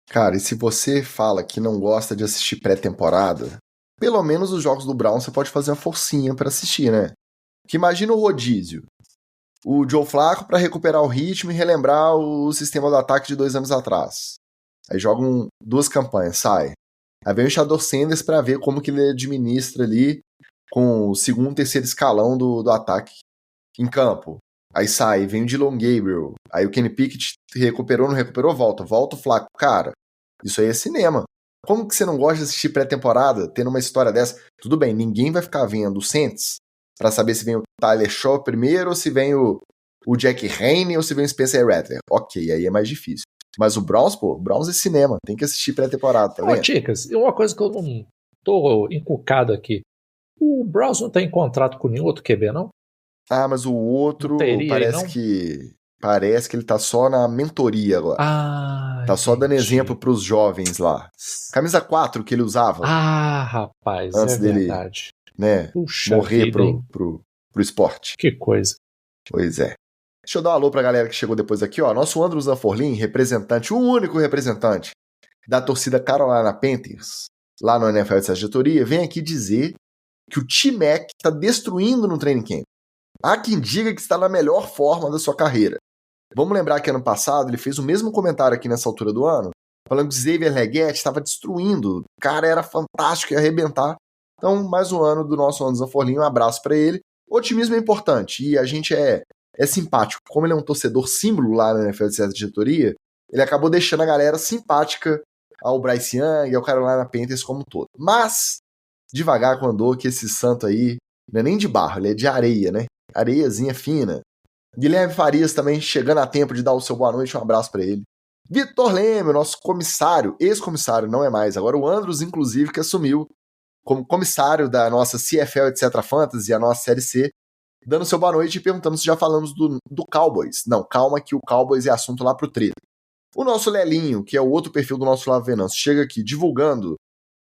Cara, e se você fala que não gosta de assistir pré-temporada, pelo menos os jogos do Brown você pode fazer uma forcinha pra assistir, né? Que imagina o rodízio. O Joe Flacco para recuperar o ritmo e relembrar o sistema do ataque de 2 anos atrás. Aí jogam 2 campanhas, sai. Aí vem o Shedeur Sanders para ver como que ele administra ali com o segundo e terceiro escalão do ataque em campo. Aí sai, vem o Dillon Gabriel. Aí o Kenny Pickett recuperou, não recuperou, volta o Flacco. Cara, isso aí é cinema. Como que você não gosta de assistir pré-temporada tendo uma história dessa? Tudo bem, ninguém vai ficar vendo o Saints pra saber se vem o Tyler Shaw primeiro, ou se vem o Jack Haney, ou se vem o Spencer Rattler. Ok, aí é mais difícil. Mas o Browns, é cinema. Tem que assistir pré-temporada, tá vendo? Ticas, uma coisa que eu não tô encucado aqui. O Browns não tem contrato com nenhum outro QB, não? Ah, mas o outro parece que Parece que ele tá só na mentoria agora. Tá só dando exemplo pros jovens lá. Camisa 4 que ele usava. Rapaz, antes dele, verdade. Né, Puxa morrer vida, pro esporte. Que coisa. Pois é. Deixa eu dar um alô pra galera que chegou depois aqui, ó. Nosso Andrew Zanforlin, representante, o único representante da torcida Carolina Panthers, lá no NFL de Sagitoria, vem aqui dizer que o T-Mac tá destruindo no training camp. Há quem diga que está na melhor forma da sua carreira. Vamos lembrar que ano passado ele fez o mesmo comentário aqui nessa altura do ano, falando que Xavier Legette estava destruindo. O cara era fantástico, ia arrebentar. Então, mais um ano do nosso Andrew Zanforlin, um abraço para ele. Otimismo é importante e a gente é simpático. Como ele é um torcedor símbolo lá na NFL de Sagitoria, ele acabou deixando a galera simpática ao Bryce Young e ao Carolina Panthers como um todo. Mas, devagar com andou, que esse santo aí não é nem de barro, ele é de areia, né? Areiazinha fina. Guilherme Farias também chegando a tempo de dar o seu boa noite, um abraço para ele. Vitor Leme, nosso comissário, ex-comissário, não é mais, agora o Andros, inclusive, que assumiu como comissário da nossa CFL, etc. Fantasy, a nossa Série C, dando seu boa noite e perguntando se já falamos do Cowboys. Não, calma que o Cowboys é assunto lá pro trailer. O nosso Lelinho, que é o outro perfil do nosso Flávio Venâncio, chega aqui divulgando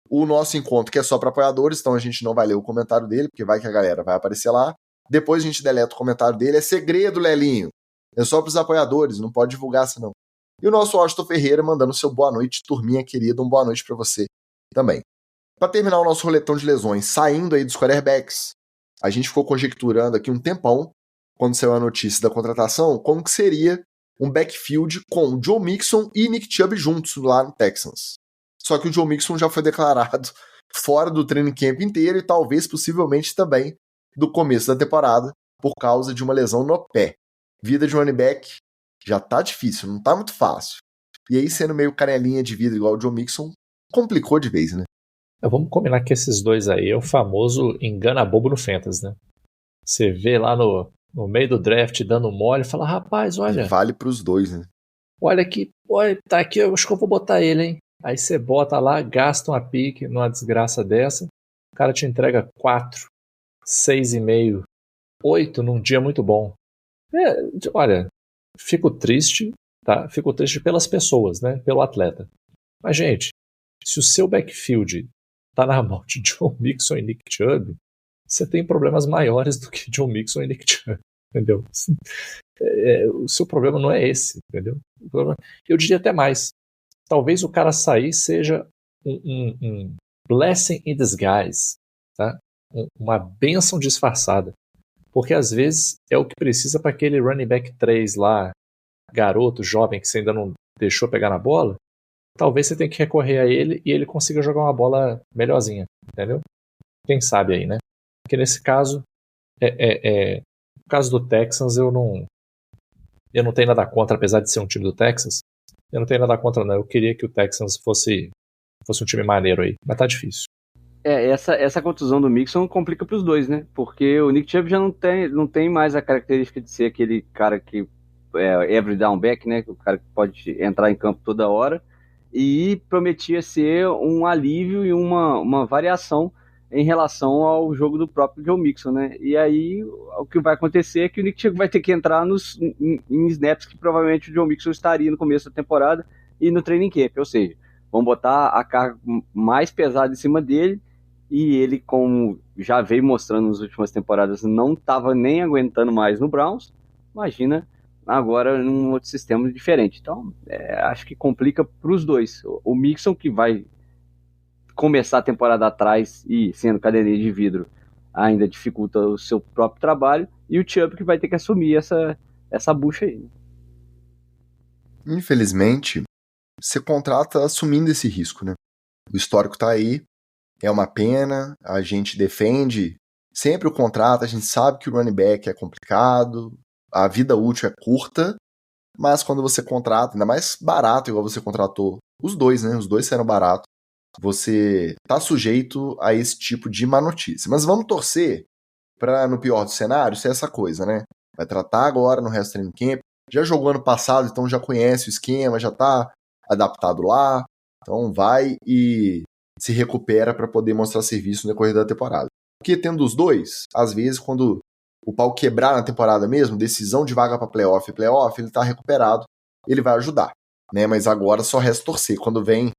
o nosso encontro, que é só para apoiadores, então a gente não vai ler o comentário dele, porque vai que a galera vai aparecer lá. Depois a gente deleta o comentário dele. É segredo, Lelinho. É só pros apoiadores, não pode divulgar assim não. E o nosso Washington Ferreira mandando seu boa noite, turminha querida, um boa noite para você também. Para terminar o nosso roletão de lesões, saindo aí dos quarterbacks, a gente ficou conjecturando aqui um tempão, quando saiu a notícia da contratação, como que seria um backfield com Joe Mixon e Nick Chubb juntos lá no Texans. Só que o Joe Mixon já foi declarado fora do training camp inteiro e talvez, possivelmente, também do começo da temporada, por causa de uma lesão no pé. Vida de running back já tá difícil, não tá muito fácil. E aí, sendo meio canelinha de vida igual o Joe Mixon, complicou de vez, né? Vamos combinar que esses dois aí é o famoso engana bobo no Fantasy, né? Você vê lá no meio do draft dando mole e fala, rapaz, olha... E vale pros dois, né? Olha aqui, olha, tá aqui, eu acho que eu vou botar ele, hein? Aí você bota lá, gasta uma pique numa desgraça dessa, o cara te entrega 4, 6,5, 8 num dia muito bom. Olha, fico triste, tá? Fico triste pelas pessoas, né? Pelo atleta. Mas, gente, se o seu backfield tá na mão de Joe Mixon e Nick Chubb, você tem problemas maiores do que Joe Mixon e Nick Chubb, entendeu? O seu problema não é esse, entendeu? Eu diria até mais. Talvez o cara sair seja um blessing in disguise, tá? Uma bênção disfarçada. Porque às vezes é o que precisa para aquele running back 3 lá, garoto, jovem, que você ainda não deixou pegar na bola. Talvez você tenha que recorrer a ele e ele consiga jogar uma bola melhorzinha, entendeu? Quem sabe aí, né? Porque nesse caso, no caso do Texans, eu não tenho nada contra, apesar de ser um time do Texas, eu não tenho nada contra, não. Eu queria que o Texans fosse um time maneiro aí, mas tá difícil. Essa contusão do Mixon complica pros dois, né? Porque o Nick Chubb já não tem mais a característica de ser aquele cara que é every down back, né? O cara que pode entrar em campo toda hora. E prometia ser um alívio e uma variação em relação ao jogo do próprio Joe Mixon, né? E aí o que vai acontecer é que o Nick Chubb vai ter que entrar em snaps que provavelmente o Joe Mixon estaria no começo da temporada e no training camp, ou seja, vão botar a carga mais pesada em cima dele e ele, como já veio mostrando nas últimas temporadas, não estava nem aguentando mais no Browns, imagina agora num outro sistema diferente. Então, acho que complica para os dois. O Mixon, que vai começar a temporada atrás e sendo cadeirinha de vidro, ainda dificulta o seu próprio trabalho, e o Chubb, que vai ter que assumir essa bucha aí. Infelizmente, você contrata assumindo esse risco, né? O histórico tá aí, é uma pena, a gente defende sempre o contrato, a gente sabe que o running back é complicado, a vida útil é curta, mas quando você contrata, ainda mais barato, igual você contratou os dois, né? Os dois saíram barato. Você tá sujeito a esse tipo de má notícia. Mas vamos torcer para, no pior dos cenários, ser essa coisa, né? Vai tratar agora no resto do training camp. Já jogou ano passado, então já conhece o esquema, já tá adaptado lá. Então vai e se recupera para poder mostrar serviço no decorrer da temporada. Porque tendo os dois, às vezes, quando o pau quebrar na temporada mesmo, decisão de vaga para playoff, ele tá recuperado, ele vai ajudar, né? Mas agora só resta torcer. Quando vem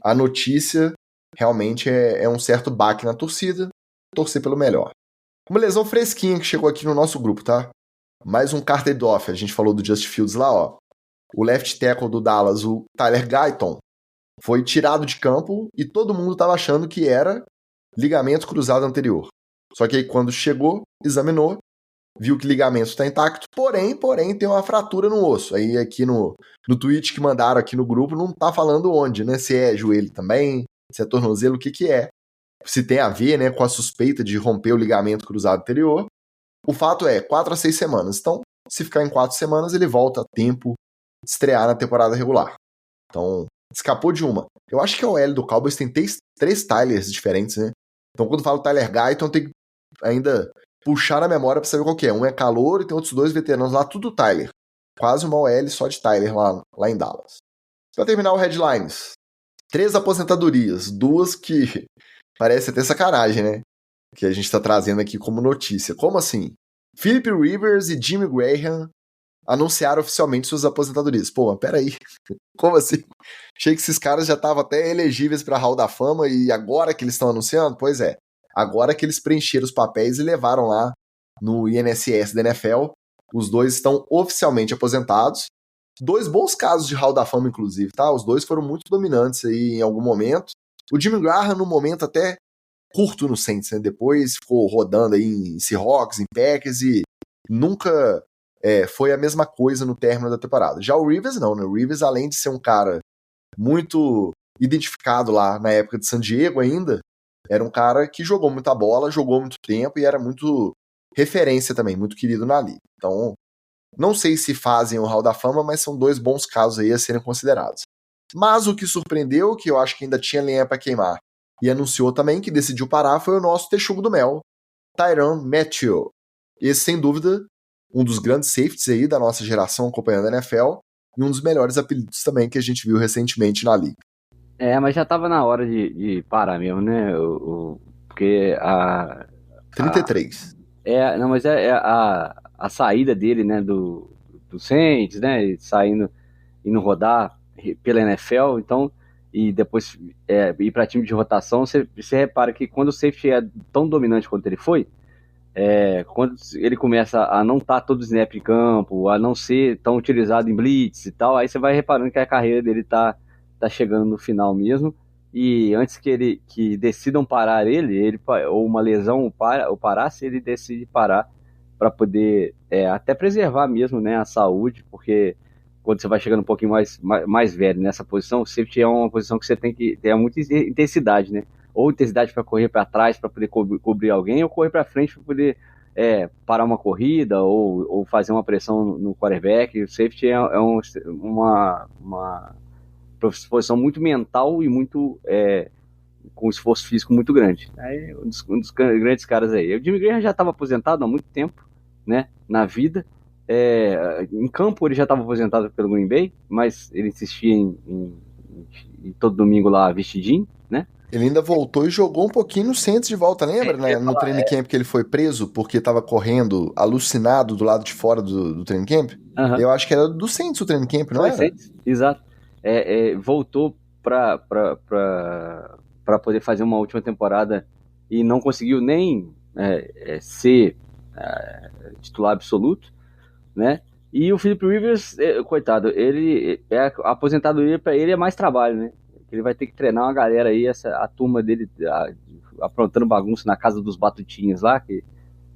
a notícia, realmente é um certo baque na torcida, torcer pelo melhor. Uma lesão fresquinha que chegou aqui no nosso grupo, tá? Mais um carted off, a gente falou do Justin Fields lá, ó. O left tackle do Dallas, o Tyler Guyton, foi tirado de campo e todo mundo tava achando que era ligamento cruzado anterior. Só que aí quando chegou, examinou, viu que o ligamento está intacto, porém tem uma fratura no osso. Aí aqui no tweet que mandaram aqui no grupo não tá falando onde, né? Se é joelho também, se é tornozelo, o que é. Se tem a ver, né, com a suspeita de romper o ligamento cruzado anterior. O fato é 4 a 6 semanas. Então, se ficar em 4 semanas, ele volta a tempo de estrear na temporada regular. Então, escapou de uma. Eu acho que a OL do Cowboys tem 3 Tylers diferentes, né? Então, quando falo Tyler Guyton, tem que ainda puxar na memória pra saber qual que é. Um é calouro e tem outros 2 veteranos lá, tudo Tyler. Quase uma OL só de Tyler lá em Dallas. Pra terminar o Headlines. 3 aposentadorias. 2 que parece até sacanagem, né? Que a gente tá trazendo aqui como notícia. Como assim? Philip Rivers e Jimmy Graham anunciaram oficialmente suas aposentadorias. Pô, mas peraí. Como assim? Achei que esses caras já estavam até elegíveis pra Hall da Fama e agora que eles estão anunciando? Pois é. Agora que eles preencheram os papéis e levaram lá no INSS da NFL, os 2 estão oficialmente aposentados. 2 bons casos de Hall da Fama, inclusive, tá? Os 2 foram muito dominantes aí em algum momento. O Jimmy Graham, no momento até curto no Saints, né? Depois ficou rodando aí em Seahawks, em Packers e nunca foi a mesma coisa no término da temporada. Já o Rivers não, né? O Rivers, além de ser um cara muito identificado lá na época de San Diego ainda, era um cara que jogou muita bola, jogou muito tempo e era muito referência também, muito querido na liga. Então, não sei se fazem o Hall da Fama, mas são 2 bons casos aí a serem considerados. Mas o que surpreendeu, que eu acho que ainda tinha lenha para queimar, e anunciou também que decidiu parar, foi o nosso texugo do mel, Tyrann Mathieu. Esse, sem dúvida, um dos grandes safeties aí da nossa geração acompanhando a NFL, e um dos melhores apelidos também que a gente viu recentemente na liga. Mas já tava na hora de parar mesmo, né? Porque 33. Não, mas a saída dele, né, do Saints, né, indo rodar pela NFL, então, e depois ir para time de rotação, você repara que quando o safety é tão dominante quanto ele foi, quando ele começa a não estar todo snap em campo, a não ser tão utilizado em blitz e tal, aí você vai reparando que a carreira dele tá chegando no final mesmo, e antes que decidam parar ele ou uma lesão o parasse, ele decide parar para poder até preservar mesmo, né, a saúde, porque quando você vai chegando um pouquinho mais velho nessa posição, o safety é uma posição que você tem que ter muita intensidade, né? Ou intensidade para correr para trás para poder cobrir alguém, ou correr para frente para poder parar uma corrida ou fazer uma pressão no quarterback. O safety é uma posição muito mental e muito com esforço físico muito grande. Aí, um dos grandes caras aí. O Jimmy Graham já estava aposentado há muito tempo, né, na vida. Em campo ele já estava aposentado pelo Green Bay, mas ele insistia em todo domingo lá vestidinho, né? Ele ainda voltou e jogou um pouquinho no Saints de volta, lembra? No training camp que ele foi preso porque estava correndo alucinado do lado de fora do training camp. Uhum. Eu acho que era do Saints o training camp, não era? Saints, exato. Voltou para poder fazer uma última temporada e não conseguiu nem ser titular absoluto, né? E o Philip Rivers, coitado, a aposentadoria para ele é mais trabalho, né? Ele vai ter que treinar uma galera aí, a turma dele aprontando bagunça na casa dos batutinhas lá, que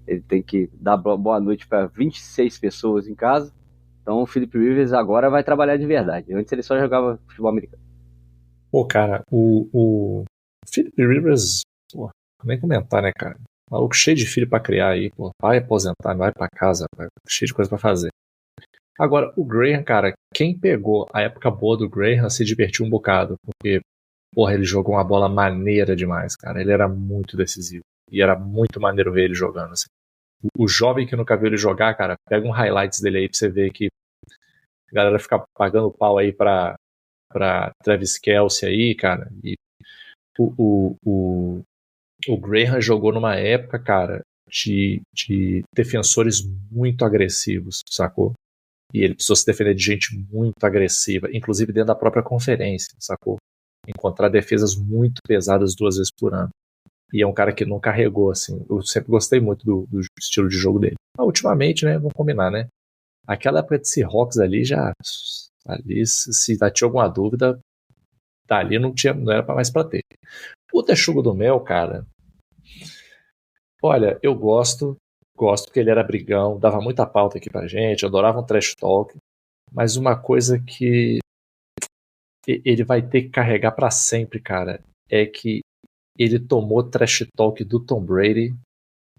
ele tem que dar boa noite para 26 pessoas em casa. Então o Philip Rivers agora vai trabalhar de verdade. Antes ele só jogava futebol americano. Pô, cara, o Philip Rivers, pô, nem comentar, né, cara? Maluco cheio de filho pra criar aí, pô. Vai aposentar, vai pra casa, cheio de coisa pra fazer. Agora, o Graham, cara, quem pegou a época boa do Graham se divertiu um bocado, porque, porra, ele jogou uma bola maneira demais, cara. Ele era muito decisivo. E era muito maneiro ver ele jogando, assim. O jovem que nunca viu ele jogar, cara, pega um highlights dele aí pra você ver que a galera fica pagando pau aí pra Travis Kelce aí, cara. E o Graham jogou numa época, cara, de defensores muito agressivos, sacou? E ele precisou se defender de gente muito agressiva, inclusive dentro da própria conferência, sacou? Encontrar defesas muito pesadas 2 vezes por ano. E é um cara que não carregou, assim. Eu sempre gostei muito do estilo de jogo dele. Mas, ultimamente, né, vamos combinar, né? Aquela época de Seahawks ali ali, se tinha alguma dúvida, dali não era mais pra ter. O Texugo do Mel, cara, olha, eu gosto porque ele era brigão, dava muita pauta aqui pra gente, adorava um trash talk, mas uma coisa que ele vai ter que carregar pra sempre, cara, é que ele tomou trash talk do Tom Brady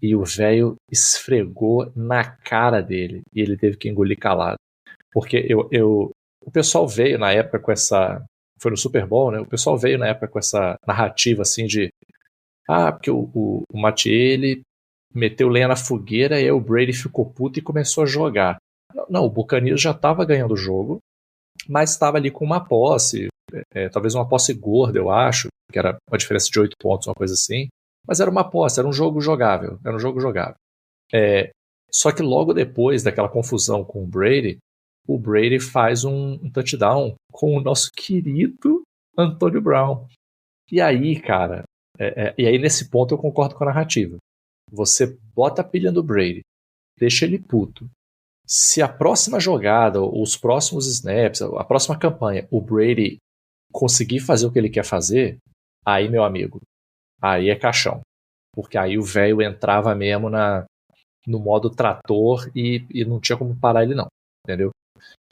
e o velho esfregou na cara dele e ele teve que engolir calado. Porque o pessoal veio na época com essa... Foi no Super Bowl, né? O pessoal veio na época com essa narrativa assim de porque o Mathieu, ele meteu lenha na fogueira e aí o Brady ficou puto e começou a jogar. Não, o Buccaneers já estava ganhando o jogo, mas estava ali com uma posse, talvez uma posse gorda, eu acho, que era uma diferença de 8 pontos, uma coisa assim. Mas era uma posse, era um jogo jogável. Só que logo depois daquela confusão com o Brady faz um touchdown com o nosso querido Antonio Brown. E aí, cara, e aí nesse ponto eu concordo com a narrativa. Você bota a pilha no Brady, deixa ele puto. Se a próxima jogada, os próximos snaps, a próxima campanha, o Brady conseguir fazer o que ele quer fazer, aí, meu amigo, aí é caixão. Porque aí o velho entrava mesmo no modo trator e não tinha como parar ele não, entendeu?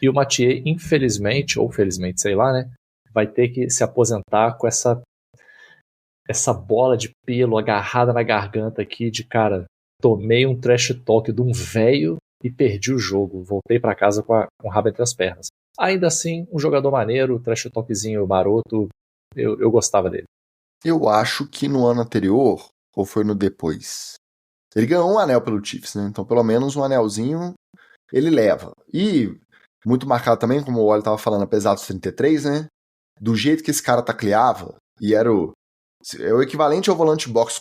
E o Mathieu, infelizmente, ou felizmente, sei lá, né, vai ter que se aposentar com essa bola de pelo agarrada na garganta aqui de, cara, tomei um trash talk de um velho e perdi o jogo. Voltei pra casa com o rabo entre as pernas. Ainda assim, um jogador maneiro, trash talkzinho maroto, eu gostava dele. Eu acho que no ano anterior, ou foi no depois, ele ganhou um anel pelo Chiefs, né? Então pelo menos um anelzinho ele leva. E muito marcado também, como o Oli tava falando, apesar dos 33, né? Do jeito que esse cara tacleava, e era o equivalente ao volante box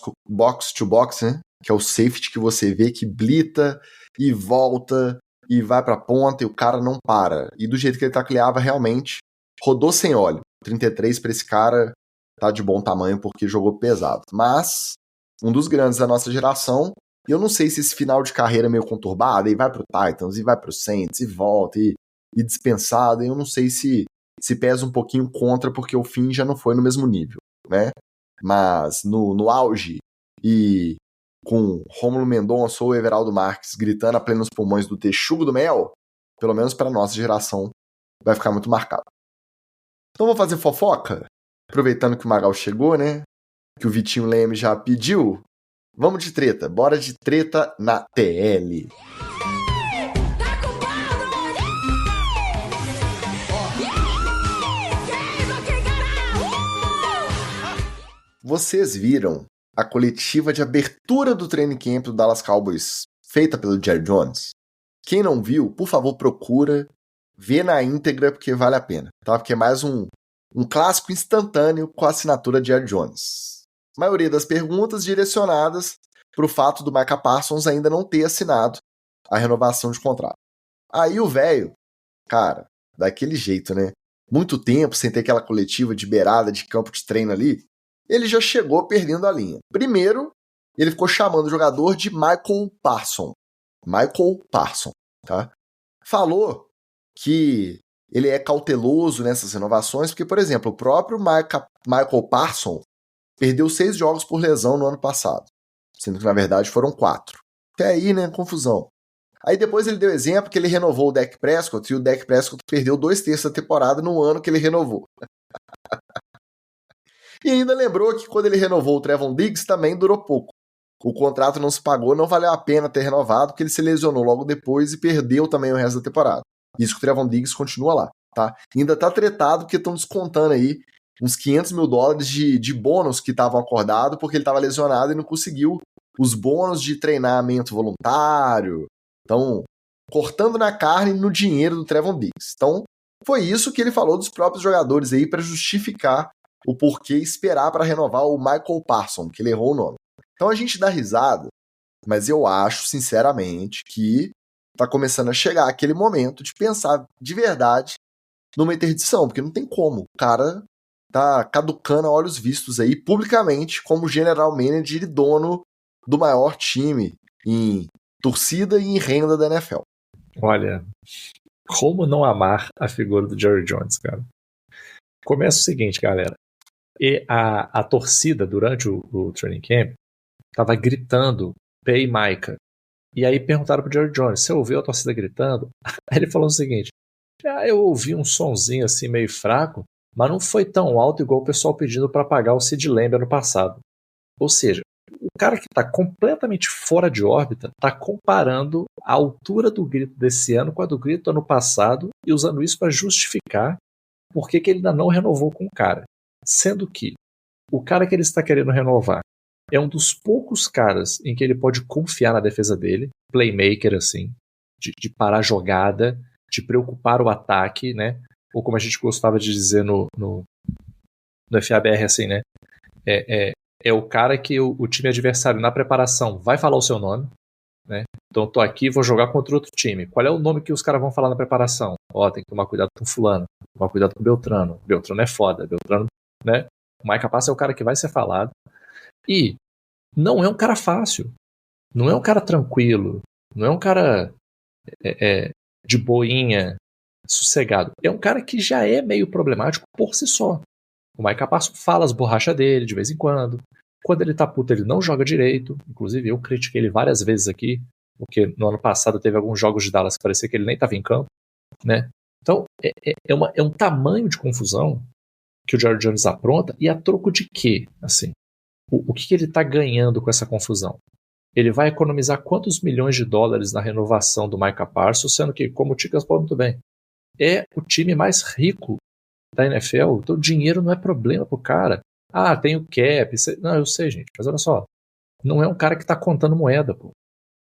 to box, né? Que é o safety que você vê que blita e volta e vai pra ponta e o cara não para. E do jeito que ele tacleava, realmente rodou sem óleo. 33 pra esse cara tá de bom tamanho porque jogou pesado. Mas um dos grandes da nossa geração, e eu não sei se esse final de carreira é meio conturbado, e vai pro Titans, e vai pro Saints, e volta, e dispensado, e eu não sei se pesa um pouquinho contra, porque o fim já não foi no mesmo nível, né? Mas no auge, e com Rômulo Mendonça ou Everaldo Marques gritando a plenos pulmões do Texugo do Mel, pelo menos para nossa geração, vai ficar muito marcado. Então vou fazer fofoca? Aproveitando que o Magal chegou, né? Que o Vitinho Leme já pediu. Vamos de treta. Bora de treta na TL. Vocês viram a coletiva de abertura do training camp do Dallas Cowboys feita pelo Jerry Jones? Quem não viu, por favor, procura, vê na íntegra, porque vale a pena, tá? Porque é mais um clássico instantâneo com a assinatura de Jerry Jones. A maioria das perguntas direcionadas para o fato do Micah Parsons ainda não ter assinado a renovação de contrato. Aí o velho, cara, daquele jeito, né? Muito tempo sem ter aquela coletiva de beirada de campo de treino ali, ele já chegou perdendo a linha. Primeiro, ele ficou chamando o jogador de Michael Parsons. Michael Parsons, tá? Falou que ele é cauteloso nessas renovações, porque, por exemplo, o próprio Michael Parsons perdeu 6 jogos por lesão no ano passado, sendo que, na verdade, foram 4. Até aí, né, confusão. Aí depois ele deu exemplo que ele renovou o Dak Prescott, e o Dak Prescott perdeu 2/3 da temporada no ano que ele renovou. E ainda lembrou que quando ele renovou o Trevon Diggs também durou pouco. O contrato não se pagou, não valeu a pena ter renovado, porque ele se lesionou logo depois e perdeu também o resto da temporada. Isso que o Trevon Diggs continua lá, tá? Ainda tá tretado porque estão descontando aí uns $500 mil de bônus que estavam acordados porque ele estava lesionado e não conseguiu os bônus de treinamento voluntário. Então, cortando na carne no dinheiro do Trevon Diggs. Então, foi isso que ele falou dos próprios jogadores aí para justificar o porquê esperar para renovar o Michael Parsons, que ele errou o nome. Então a gente dá risada, Mas eu acho, sinceramente, que tá começando a chegar aquele momento de pensar de verdade numa interdição, porque não tem como. O cara tá caducando a olhos vistos aí, publicamente, como general manager e dono do maior time em torcida e em renda da NFL. Olha, como não amar a figura do Jerry Jones, cara? Começa o seguinte, galera. E a torcida, durante o training camp, tava gritando Pay Micah. E aí perguntaram pro Jerry Jones, você ouviu a torcida gritando? Aí ele falou o seguinte, eu ouvi um sonzinho assim meio fraco, mas não foi tão alto igual o pessoal pedindo para pagar o Sid Lamb ano passado. Ou seja, o cara que está completamente fora de órbita está comparando a altura do grito desse ano com a do grito do ano passado e usando isso para justificar por que ele ainda não renovou com o cara. Sendo que o cara que ele está querendo renovar é um dos poucos caras em que ele pode confiar na defesa dele, playmaker assim, de parar a jogada, de preocupar o ataque, né? Ou como a gente gostava de dizer no FABR, assim, né? É o cara que o time adversário na preparação vai falar o seu nome, né? Então eu tô aqui, vou jogar contra outro time. Qual é o nome que os caras vão falar na preparação? Tem que tomar cuidado com fulano, tomar cuidado com o Beltrano. Beltrano é foda, Beltrano, né? O Micah Parsons é o cara que vai ser falado. E não é um cara fácil. Não é um cara tranquilo. Não é um cara de boinha, sossegado. É um cara que já é meio problemático por si só. O Micah Parsons fala as borrachas dele de vez em quando. Quando ele tá puto, ele não joga direito. Inclusive, eu critiquei ele várias vezes aqui, porque no ano passado teve alguns jogos de Dallas que parecia que ele nem tava em campo, né? Então, é um tamanho de confusão que o Jerry Jones apronta, e a troco de quê? Assim, o que ele tá ganhando com essa confusão? Ele vai economizar quantos milhões de dólares na renovação do Micah Parsons, sendo que, como o Ticas falou muito bem, é o time mais rico da NFL, então dinheiro não é problema pro cara. Tem o cap. Não, eu sei, gente, mas olha só, não é um cara que tá contando moeda, pô.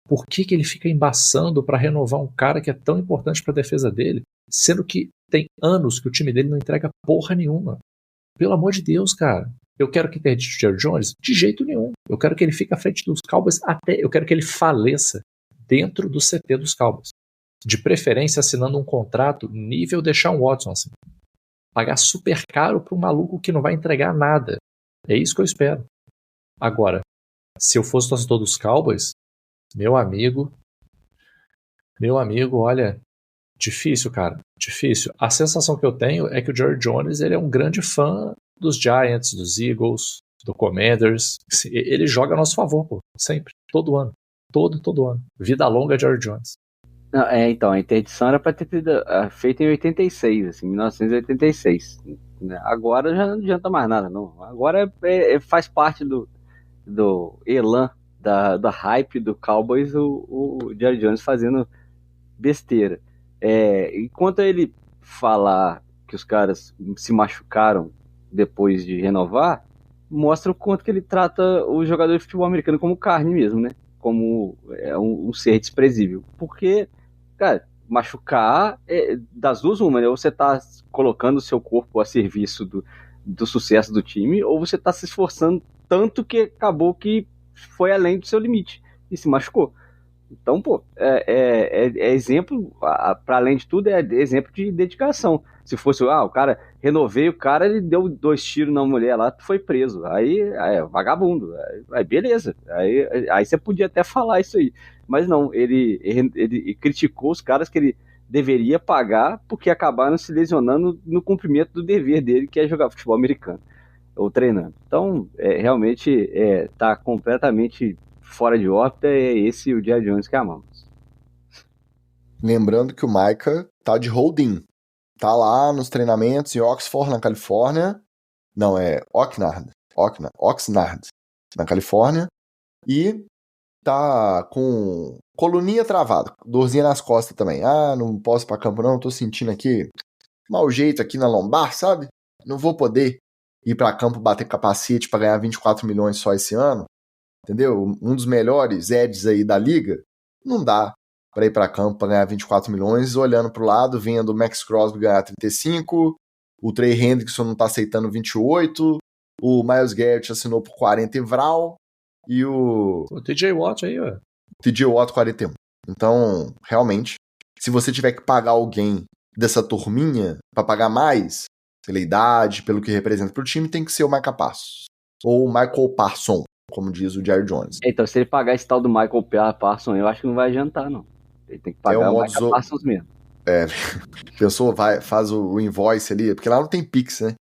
Por que ele fica embaçando para renovar um cara que é tão importante pra defesa dele, sendo que tem anos que o time dele não entrega porra nenhuma? Pelo amor de Deus, cara. Eu quero que tenha o Jerry Jones? De jeito nenhum. Eu quero que ele fique à frente dos Cowboys eu quero que ele faleça dentro do CT dos Cowboys. De preferência assinando um contrato nível Deshaun Watson, assim. Pagar super caro para um maluco que não vai entregar nada. É isso que eu espero. Agora, se eu fosse torcedor dos Cowboys, meu amigo, olha, difícil, cara, difícil. A sensação que eu tenho é que o Jerry Jones, ele é um grande fã dos Giants, dos Eagles, do Commanders. Ele joga a nosso favor, pô, sempre, todo ano. Todo ano. Vida longa, Jerry Jones. Não, então, a interdição era para ter sido feita em 86, assim, 1986. Agora já não adianta mais nada, não. Agora faz parte do elan, da hype do Cowboys, o Jerry Jones fazendo besteira. Enquanto ele falar que os caras se machucaram depois de renovar, mostra o quanto que ele trata o jogador de futebol americano como carne mesmo, né? Como um ser desprezível. Porque, cara, machucar das duas uma, né? Ou você tá colocando o seu corpo a serviço do sucesso do time, ou você tá se esforçando tanto que acabou que foi além do seu limite e se machucou. Então, pô, exemplo, para além de tudo, é exemplo de dedicação. Se fosse, o cara, renovei o cara, ele deu 2 tiros na mulher lá, foi preso. Aí, vagabundo. Aí beleza. Aí você podia até falar isso aí. Mas não, ele criticou os caras que ele deveria pagar porque acabaram se lesionando no cumprimento do dever dele, que é jogar futebol americano, ou treinando. Então, realmente, tá completamente fora de órbita, é esse o Jerry Jones que amamos. Lembrando que o Micah tá de holding. Tá lá nos treinamentos em Oxford, na Califórnia. Não, é Oxnard, na Califórnia. E tá com coluninha travada, dorzinha nas costas também. Não posso ir pra campo não, tô sentindo aqui mau jeito aqui na lombar, sabe? Não vou poder ir pra campo bater capacete pra ganhar 24 milhões só esse ano. Entendeu? Um dos melhores edges aí da liga, não dá para ir para campo para ganhar 24 milhões, olhando para o lado, vendo o Max Crosby ganhar 35, o Trey Hendrickson não tá aceitando 28, o Myles Garrett assinou por 40 e Vral, e o TJ Watt aí, ó. TJ Watt 41. Então, realmente, se você tiver que pagar alguém dessa turminha para pagar mais, pela idade, pelo que representa pro time, tem que ser o Micah Parsons. Ou o Michael Parsons, como diz o Jerry Jones. Então, se ele pagar esse tal do Michael Parsons, eu acho que não vai adiantar, não. Ele tem que pagar o Micah Parsons mesmo. A pessoa faz o invoice ali, porque lá não tem Pix, né?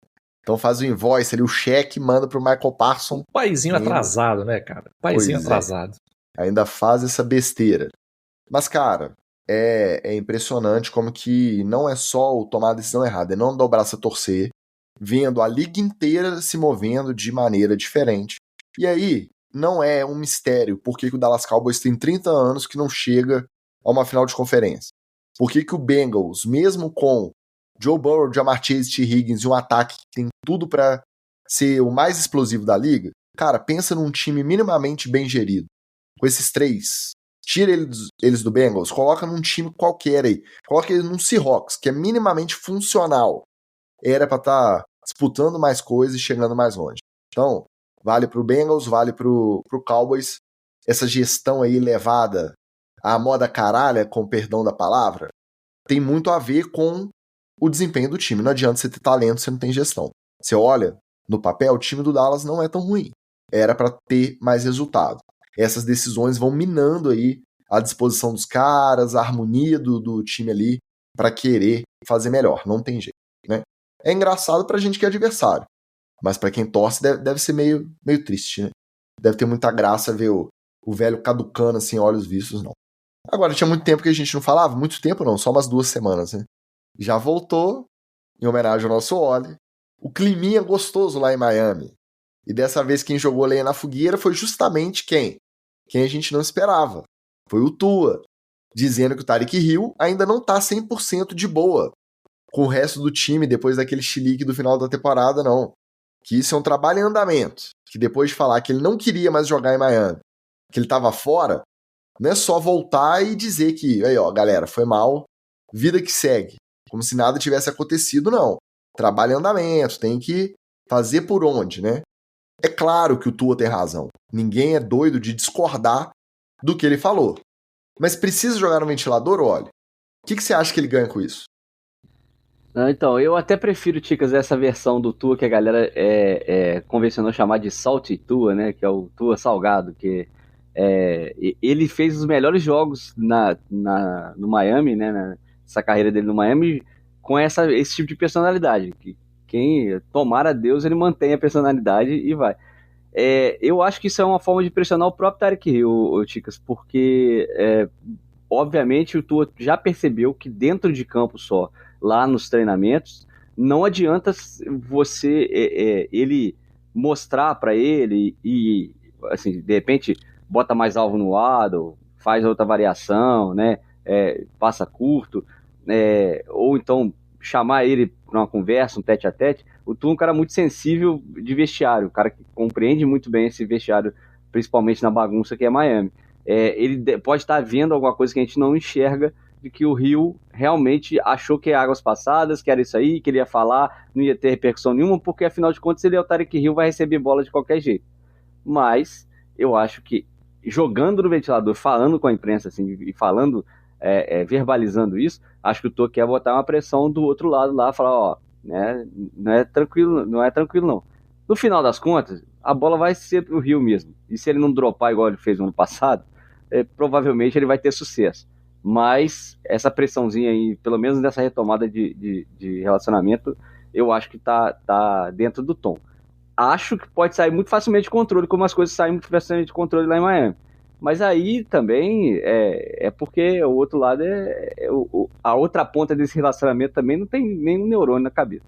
Então faz o invoice ali, o cheque, manda pro Michael Parsons. Paizinho atrasado, né, cara? Paizinho atrasado. Ainda faz essa besteira. Mas, cara, é impressionante como que não é só o tomar a decisão errada, é não dar o braço a torcer, vendo a liga inteira se movendo de maneira diferente. E aí, não é um mistério por que o Dallas Cowboys tem 30 anos que não chega a uma final de conferência. Por que o Bengals, mesmo com Joe Burrow, Ja'Marr Chase, T. Higgins e um ataque que tem tudo para ser o mais explosivo da liga, cara, pensa num time minimamente bem gerido. Com esses três, tira eles do Bengals, coloca num time qualquer aí. Coloca ele num Seahawks, que é minimamente funcional. Era para estar disputando mais coisas e chegando mais longe. Então, vale pro Bengals, vale pro Cowboys. Essa gestão aí levada à moda caralha, com perdão da palavra, tem muito a ver com o desempenho do time. Não adianta você ter talento se você não tem gestão. Você olha no papel, o time do Dallas não é tão ruim. Era para ter mais resultado. Essas decisões vão minando aí a disposição dos caras, a harmonia do time ali para querer fazer melhor. Não tem jeito, né? É engraçado pra gente que é adversário, mas para quem torce deve ser meio triste, né? Deve ter muita graça ver o velho caducando assim, olhos vistos, não. Agora, tinha muito tempo que a gente não falava, muito tempo não, só umas 2 semanas, né? Já voltou, em homenagem ao nosso Oli, o climinha gostoso lá em Miami. E dessa vez quem jogou lenha na fogueira foi justamente quem? Quem a gente não esperava. Foi o Tua, dizendo que o Tyreek Hill ainda não tá 100% de boa com o resto do time depois daquele chilique do final da temporada, não. Que isso é um trabalho em andamento. Que depois de falar que ele não queria mais jogar em Miami, que ele tava fora, não é só voltar e dizer que, aí ó, galera, foi mal, vida que segue. Como se nada tivesse acontecido, não. Trabalho em andamento, tem que fazer por onde, né? É claro que o Tua tem razão. Ninguém é doido de discordar do que ele falou. Mas precisa jogar no ventilador, olha. O que você acha que ele ganha com isso? Então, eu até prefiro, Ticas, essa versão do Tua que a galera convencionou chamar de Salty Tua, né? Que é o Tua salgado, que ele fez os melhores jogos no Miami, né? Nessa carreira dele no Miami, com esse tipo de personalidade. Que quem tomara Deus, ele mantém a personalidade e vai. Eu acho que isso é uma forma de pressionar o próprio Tyreek Hill, Ticas, porque obviamente o Tua já percebeu que dentro de campo só, lá nos treinamentos, não adianta ele mostrar para ele e assim, de repente bota mais alvo no lado, faz outra variação, né? Passa curto, ou então chamar ele para uma conversa, um tete a tete. O Tua é um cara muito sensível de vestiário, um cara que compreende muito bem esse vestiário, principalmente na bagunça que é Miami. Ele pode estar vendo alguma coisa que a gente não enxerga, de que o Hill realmente achou que é águas passadas, que era isso aí, que ele ia falar, não ia ter repercussão nenhuma, porque afinal de contas ele é o Tyreek Hill, vai receber bola de qualquer jeito. Mas eu acho que jogando no ventilador, falando com a imprensa assim, e falando, verbalizando isso, acho que o Tua quer botar uma pressão do outro lado lá, falar, ó, né, não é tranquilo não. No final das contas, a bola vai ser pro Hill mesmo. E se ele não dropar igual ele fez no ano passado, provavelmente ele vai ter sucesso. Mas essa pressãozinha aí, pelo menos nessa retomada de relacionamento, eu acho que tá dentro do tom. Acho que pode sair muito facilmente de controle, como as coisas saem muito facilmente de controle lá em Miami. Mas aí também porque o outro lado a outra ponta desse relacionamento também não tem nenhum neurônio na cabeça.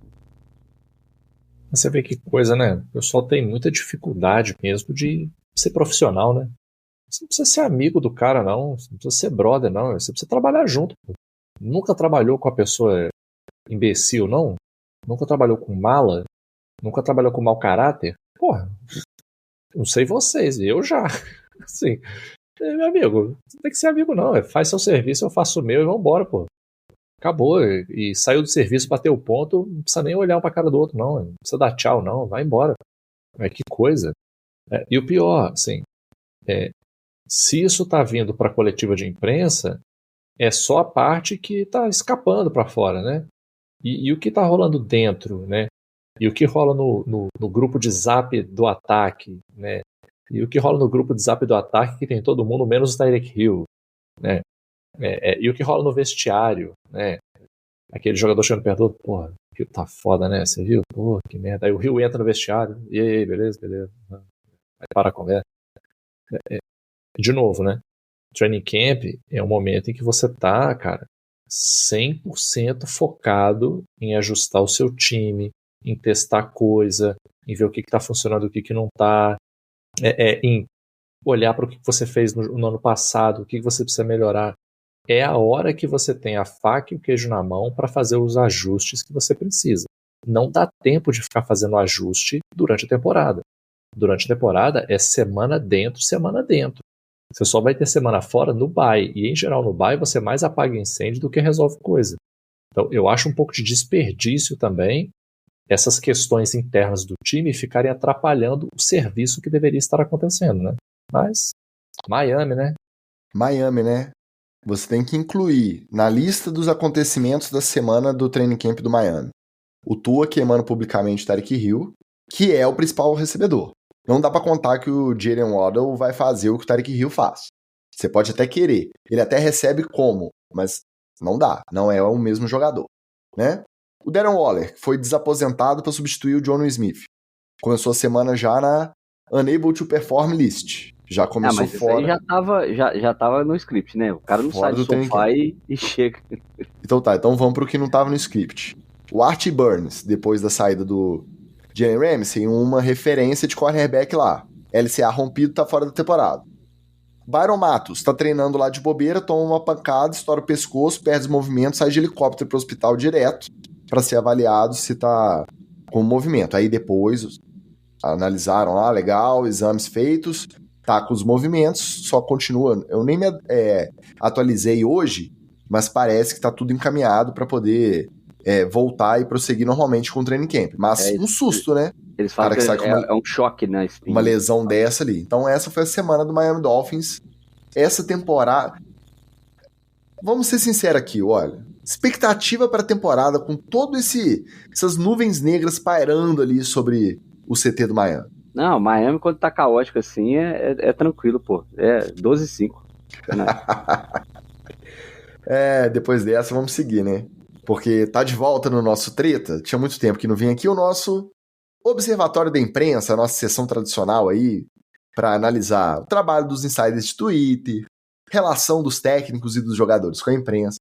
Você vê que coisa, né? O pessoal tem muita dificuldade mesmo de ser profissional, né? Você não precisa ser amigo do cara, não. Você não precisa ser brother, não. Você precisa trabalhar junto. Pô. Nunca trabalhou com a pessoa imbecil, não? Nunca trabalhou com mala? Nunca trabalhou com mau caráter? Porra, não sei vocês, eu já. Assim, meu amigo, não tem que ser amigo, não. Faz seu serviço, eu faço o meu e vambora, pô. Acabou. E saiu do serviço, bateu o ponto, não precisa nem olhar um pra cara do outro, não. Não precisa dar tchau, não. Vai embora. Que coisa. E o pior, assim, Se isso está vindo para a coletiva de imprensa, é só a parte que está escapando para fora, né? E o que está rolando dentro, né? E o que rola no grupo de zap do ataque, né? E o que rola no grupo de zap do ataque que tem todo mundo, menos o Tyreek Hill, né? E o que rola no vestiário, né? Aquele jogador chegando perto do outro, porra, o Hill tá foda, né? Você viu? Porra, que merda. Aí o Hill entra no vestiário, e aí, beleza. Aí para a conversa. De novo, né? Training Camp é um momento em que você tá, cara, 100% focado em ajustar o seu time, em testar coisa, em ver o que tá funcionando, o que não tá, em olhar para o que você fez no ano passado, o que você precisa melhorar. É a hora que você tem a faca e o queijo na mão para fazer os ajustes que você precisa. Não dá tempo de ficar fazendo ajuste durante a temporada. Durante a temporada é semana dentro, semana dentro. Você só vai ter semana fora no bye. E, em geral, no bye você mais apaga incêndio do que resolve coisa. Então, eu acho um pouco de desperdício também essas questões internas do time ficarem atrapalhando o serviço que deveria estar acontecendo, né? Mas, Miami, né? Miami, né? Você tem que incluir na lista dos acontecimentos da semana do training camp do Miami o Tua queimando publicamente o Tyreek Hill, que é o principal recebedor. Não dá pra contar que o Jalen Waddle vai fazer o que o Tyreek Hill faz. Você pode até querer. Ele até recebe como, mas não dá. Não é o mesmo jogador, né? O Darren Waller foi desaposentado para substituir o Jonnu Smith. Começou a semana já na Unable to Perform List. Já começou mas fora. Isso aí já tava no script, né? O cara não sai do sofá e chega. Então tá, então vamos pro que não tava no script. O Artie Burns, depois da saída do Jalen Ramsey, uma referência de cornerback lá. LCA rompido, tá fora da temporada. Byron Matos tá treinando lá de bobeira, toma uma pancada, estoura o pescoço, perde os movimentos, sai de helicóptero pro hospital direto para ser avaliado se tá com movimento. Aí depois analisaram lá, legal, exames feitos, tá com os movimentos, só continua. Eu nem me atualizei hoje, mas parece que tá tudo encaminhado para poder voltar e prosseguir normalmente com o training camp. Mas um susto, né? Eles falam que é um choque na espinha. Uma lesão dessa ali. Então essa foi a semana do Miami Dolphins. Essa temporada... Vamos ser sinceros aqui, olha. Expectativa para a temporada com todas essas nuvens negras pairando ali sobre o CT do Miami. Não, Miami quando tá caótico assim é tranquilo, pô. É 12-5. Depois dessa vamos seguir, né? Porque tá de volta no nosso treta. Tinha muito tempo que não vinha aqui o nosso Observatório da Imprensa, a nossa sessão tradicional aí, para analisar o trabalho dos insiders de Twitter, relação dos técnicos e dos jogadores com a imprensa.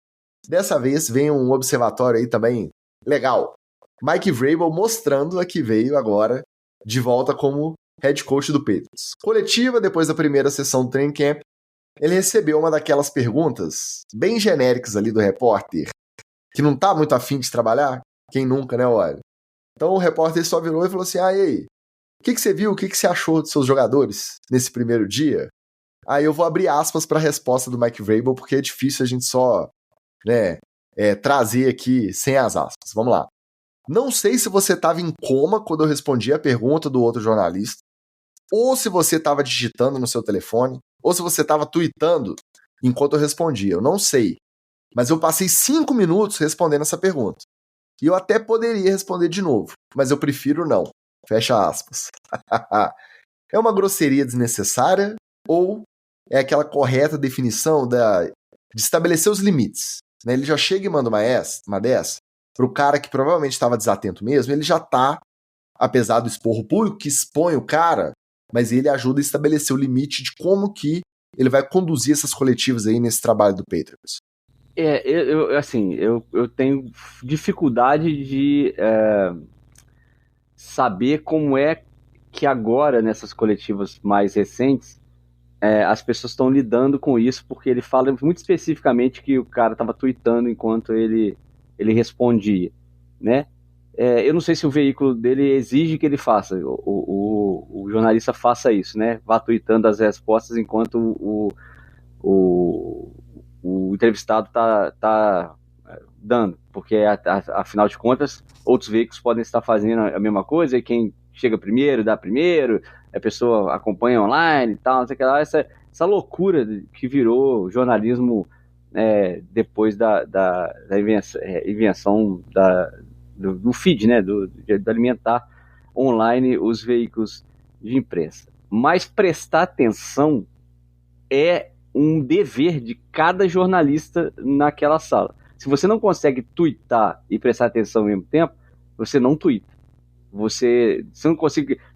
Dessa vez vem um observatório aí também legal. Mike Vrabel mostrando a que veio agora de volta como head coach do Patriots. Coletiva, depois da primeira sessão do training camp, ele recebeu uma daquelas perguntas bem genéricas ali do repórter, que não tá muito afim de trabalhar. Quem nunca, né, olha? Então o repórter só virou e falou assim, e aí, o que você viu, o que você achou dos seus jogadores nesse primeiro dia? Aí eu vou abrir aspas para a resposta do Mike Vrabel, porque é difícil a gente só trazer aqui sem as aspas. Vamos lá. Não sei se você estava em coma quando eu respondi a pergunta do outro jornalista, ou se você estava digitando no seu telefone, ou se você estava tweetando enquanto eu respondia. Eu não sei. Mas eu passei 5 minutos respondendo essa pergunta. E eu até poderia responder de novo, mas eu prefiro não. Fecha aspas. É uma grosseria desnecessária ou é aquela correta definição de estabelecer os limites? Né? Ele já chega e manda uma dessa pro cara que provavelmente estava desatento mesmo, ele já tá, apesar do esporro público que expõe o cara, mas ele ajuda a estabelecer o limite de como que ele vai conduzir essas coletivas aí nesse trabalho do Patriots. Eu tenho dificuldade de saber como é que agora, nessas coletivas mais recentes, as pessoas estão lidando com isso, porque ele fala muito especificamente que o cara estava tweetando enquanto ele respondia, né? Eu não sei se o veículo dele exige que ele faça, o jornalista faça isso, né? Vá tweetando as respostas enquanto o entrevistado tá dando, porque afinal de contas outros veículos podem estar fazendo a mesma coisa e quem chega primeiro dá primeiro, a pessoa acompanha online e tal, não sei o que lá. essa loucura que virou jornalismo depois da invenção do feed, né, de alimentar online os veículos de imprensa. Mas prestar atenção é um dever de cada jornalista naquela sala. Se você não consegue tuitar e prestar atenção ao mesmo tempo, você não tuita. Se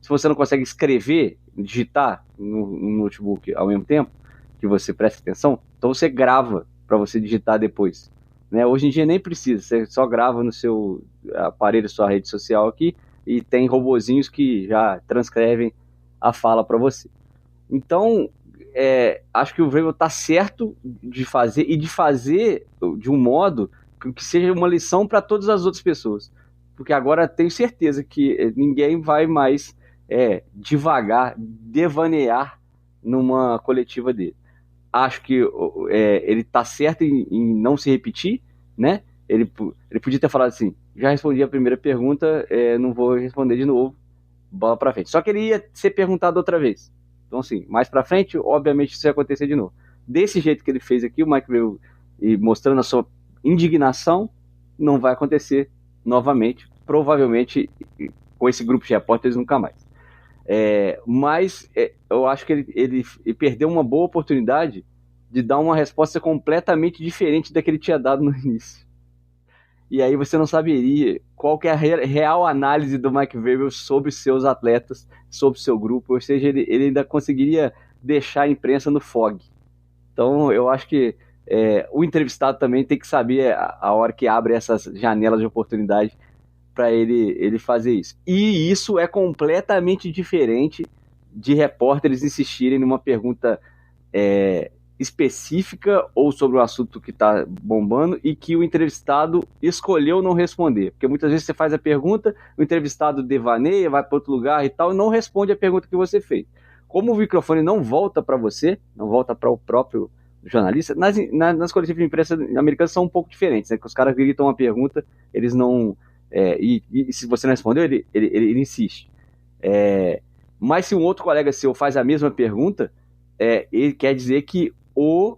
você não consegue escrever, digitar no notebook ao mesmo tempo que você presta atenção, então você grava para você digitar depois. Né? Hoje em dia nem precisa, você só grava no seu aparelho, sua rede social aqui, e tem robozinhos que já transcrevem a fala para você. Então, acho que o Vrabel está certo de fazer, e de fazer de um modo que seja uma lição para todas as outras pessoas. Porque agora tenho certeza que ninguém vai mais devagar, devanear numa coletiva dele. Acho que ele está certo em não se repetir, né? Ele podia ter falado assim, já respondi a primeira pergunta, não vou responder de novo, bola para frente. Só que ele ia ser perguntado outra vez. Então, assim, mais para frente, obviamente isso ia acontecer de novo. Desse jeito que ele fez aqui, o Mike Vrabel, mostrando a sua indignação, não vai acontecer novamente, provavelmente com esse grupo de repórteres nunca mais. Mas eu acho que ele perdeu uma boa oportunidade de dar uma resposta completamente diferente da que ele tinha dado no início. E aí você não saberia qual que é a real análise do Mike Vrabel sobre seus atletas, sobre seu grupo, ou seja, ele ainda conseguiria deixar a imprensa no fog. Então eu acho que o entrevistado também tem que saber a hora que abre essas janelas de oportunidade para ele fazer isso. E isso é completamente diferente de repórteres insistirem numa pergunta específica ou sobre um assunto que está bombando e que o entrevistado escolheu não responder. Porque muitas vezes você faz a pergunta, o entrevistado devaneia, vai para outro lugar e tal, e não responde a pergunta que você fez. Como o microfone não volta para você, não volta para o próprio jornalista, nas coletivas de imprensa americanas são um pouco diferentes, né? Que os caras gritam uma pergunta, eles não... e se você não respondeu, ele insiste. Mas se um outro colega seu faz a mesma pergunta, ele quer dizer que o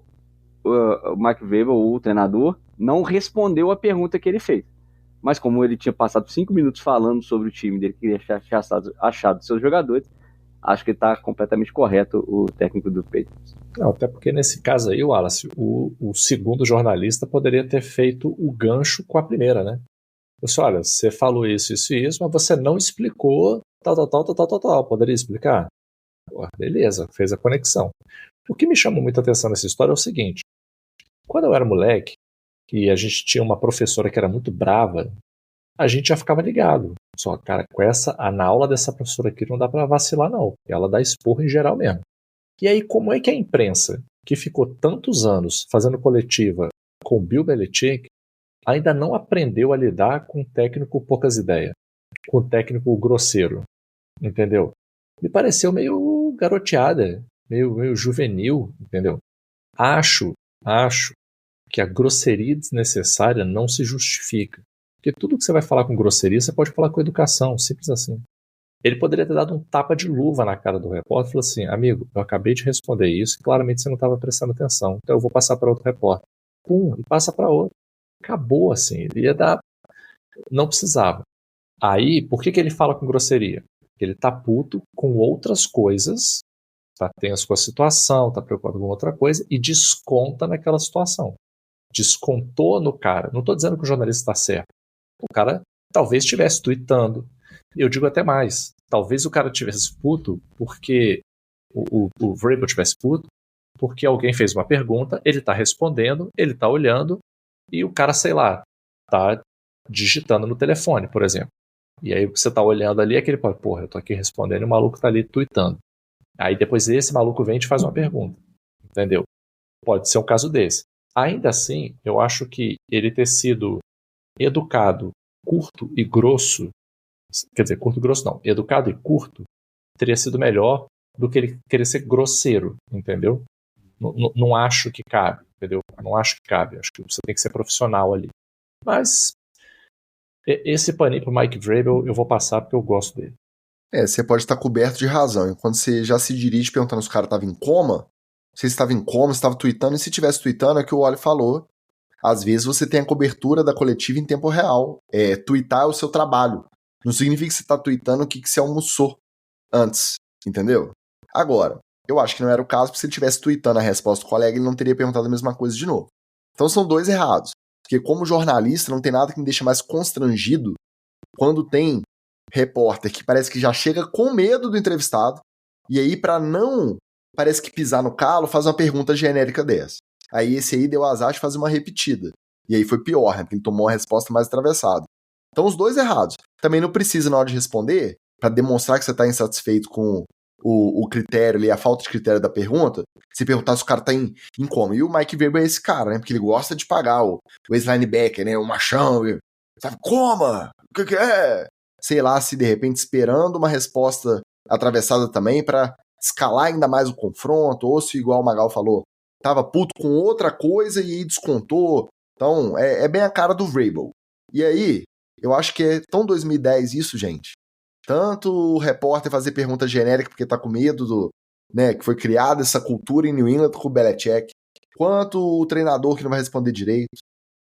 Mike Vrabel, o treinador, não respondeu a pergunta que ele fez. Mas como ele tinha passado 5 minutos falando sobre o time dele, que ele tinha achado seus jogadores, acho que está completamente correto o técnico do Patriots. Não, até porque nesse caso aí, Wallace, o segundo jornalista poderia ter feito o gancho com a primeira, né? Você, olha, você falou isso, mas você não explicou tal. Poderia explicar? Pô, beleza, fez a conexão. O que me chamou muita atenção nessa história é o seguinte. Quando eu era moleque, e a gente tinha uma professora que era muito brava, a gente já ficava ligado. Só, cara, na aula dessa professora aqui não dá pra vacilar, não. Ela dá esporro em geral mesmo. E aí, como é que a imprensa, que ficou tantos anos fazendo coletiva com o Bill Belichick, ainda não aprendeu a lidar com um técnico poucas ideias, com um técnico grosseiro, entendeu? Me pareceu meio garoteada, meio juvenil, entendeu? Acho que a grosseria desnecessária não se justifica. Porque tudo que você vai falar com grosseria, você pode falar com educação, simples assim. Ele poderia ter dado um tapa de luva na cara do repórter e falou assim, amigo, eu acabei de responder isso e claramente você não estava prestando atenção, então eu vou passar para outro repórter. Pum, e passa para outro. Acabou assim, ele ia dar... Não precisava. Aí, por que ele fala com grosseria? Porque ele tá puto com outras coisas, tá tenso com a situação, tá preocupado com outra coisa e desconta naquela situação. Descontou no cara. Não tô dizendo que o jornalista está certo. O cara talvez estivesse tweetando. Eu digo até mais. Talvez o cara tivesse puto porque o Vrabel tivesse puto porque alguém fez uma pergunta, ele tá respondendo, ele tá olhando e o cara, sei lá, tá digitando no telefone, por exemplo. E aí você tá olhando ali, aquele pode, porra, eu tô aqui respondendo e o maluco tá ali tweetando. Aí depois esse maluco vem e te faz uma pergunta. Entendeu? Pode ser um caso desse. Ainda assim, eu acho que ele ter sido educado, curto e grosso, quer dizer, curto e grosso não, educado e curto, teria sido melhor do que ele querer ser grosseiro, entendeu? Não acho que cabe, entendeu? Não acho que cabe, acho que você tem que ser profissional ali. Mas esse paninho pro Mike Vrabel eu vou passar porque eu gosto dele. Você pode estar coberto de razão. E quando você já se dirige perguntando se o cara estava em coma, sei se estava em coma, se estava tweetando, e se tivesse tweetando, é o que o Oli falou, às vezes você tem a cobertura da coletiva em tempo real. Tweetar é o seu trabalho. Não significa que você está tweetando o que você almoçou antes, entendeu? Agora, eu acho que não era o caso, porque se ele tivesse tweetando a resposta do colega, ele não teria perguntado a mesma coisa de novo. Então são dois errados. Porque como jornalista, não tem nada que me deixe mais constrangido quando tem repórter que parece que já chega com medo do entrevistado, e aí para não, parece que pisar no calo, faz uma pergunta genérica dessa. Aí esse aí deu azar de fazer uma repetida. E aí foi pior, né? Porque ele tomou uma resposta mais atravessada. Então os dois errados. Também não precisa, na hora de responder, para demonstrar que você está insatisfeito com o critério ali, a falta de critério da pergunta, se perguntar se o cara tá em coma. E o Mike Vrabel é esse cara, né? Porque ele gosta de pagar o ex-linebacker, né? O machão, sabe? Coma! O que é? Sei lá, se de repente esperando uma resposta atravessada também para escalar ainda mais o confronto, ou se, igual o Magal falou, tava puto com outra coisa e aí descontou. Então, é bem a cara do Vrabel. E aí, eu acho que é tão 2010 isso, gente. Tanto o repórter fazer pergunta genérica porque tá com medo né, que foi criada essa cultura em New England com o Belichick, quanto o treinador que não vai responder direito.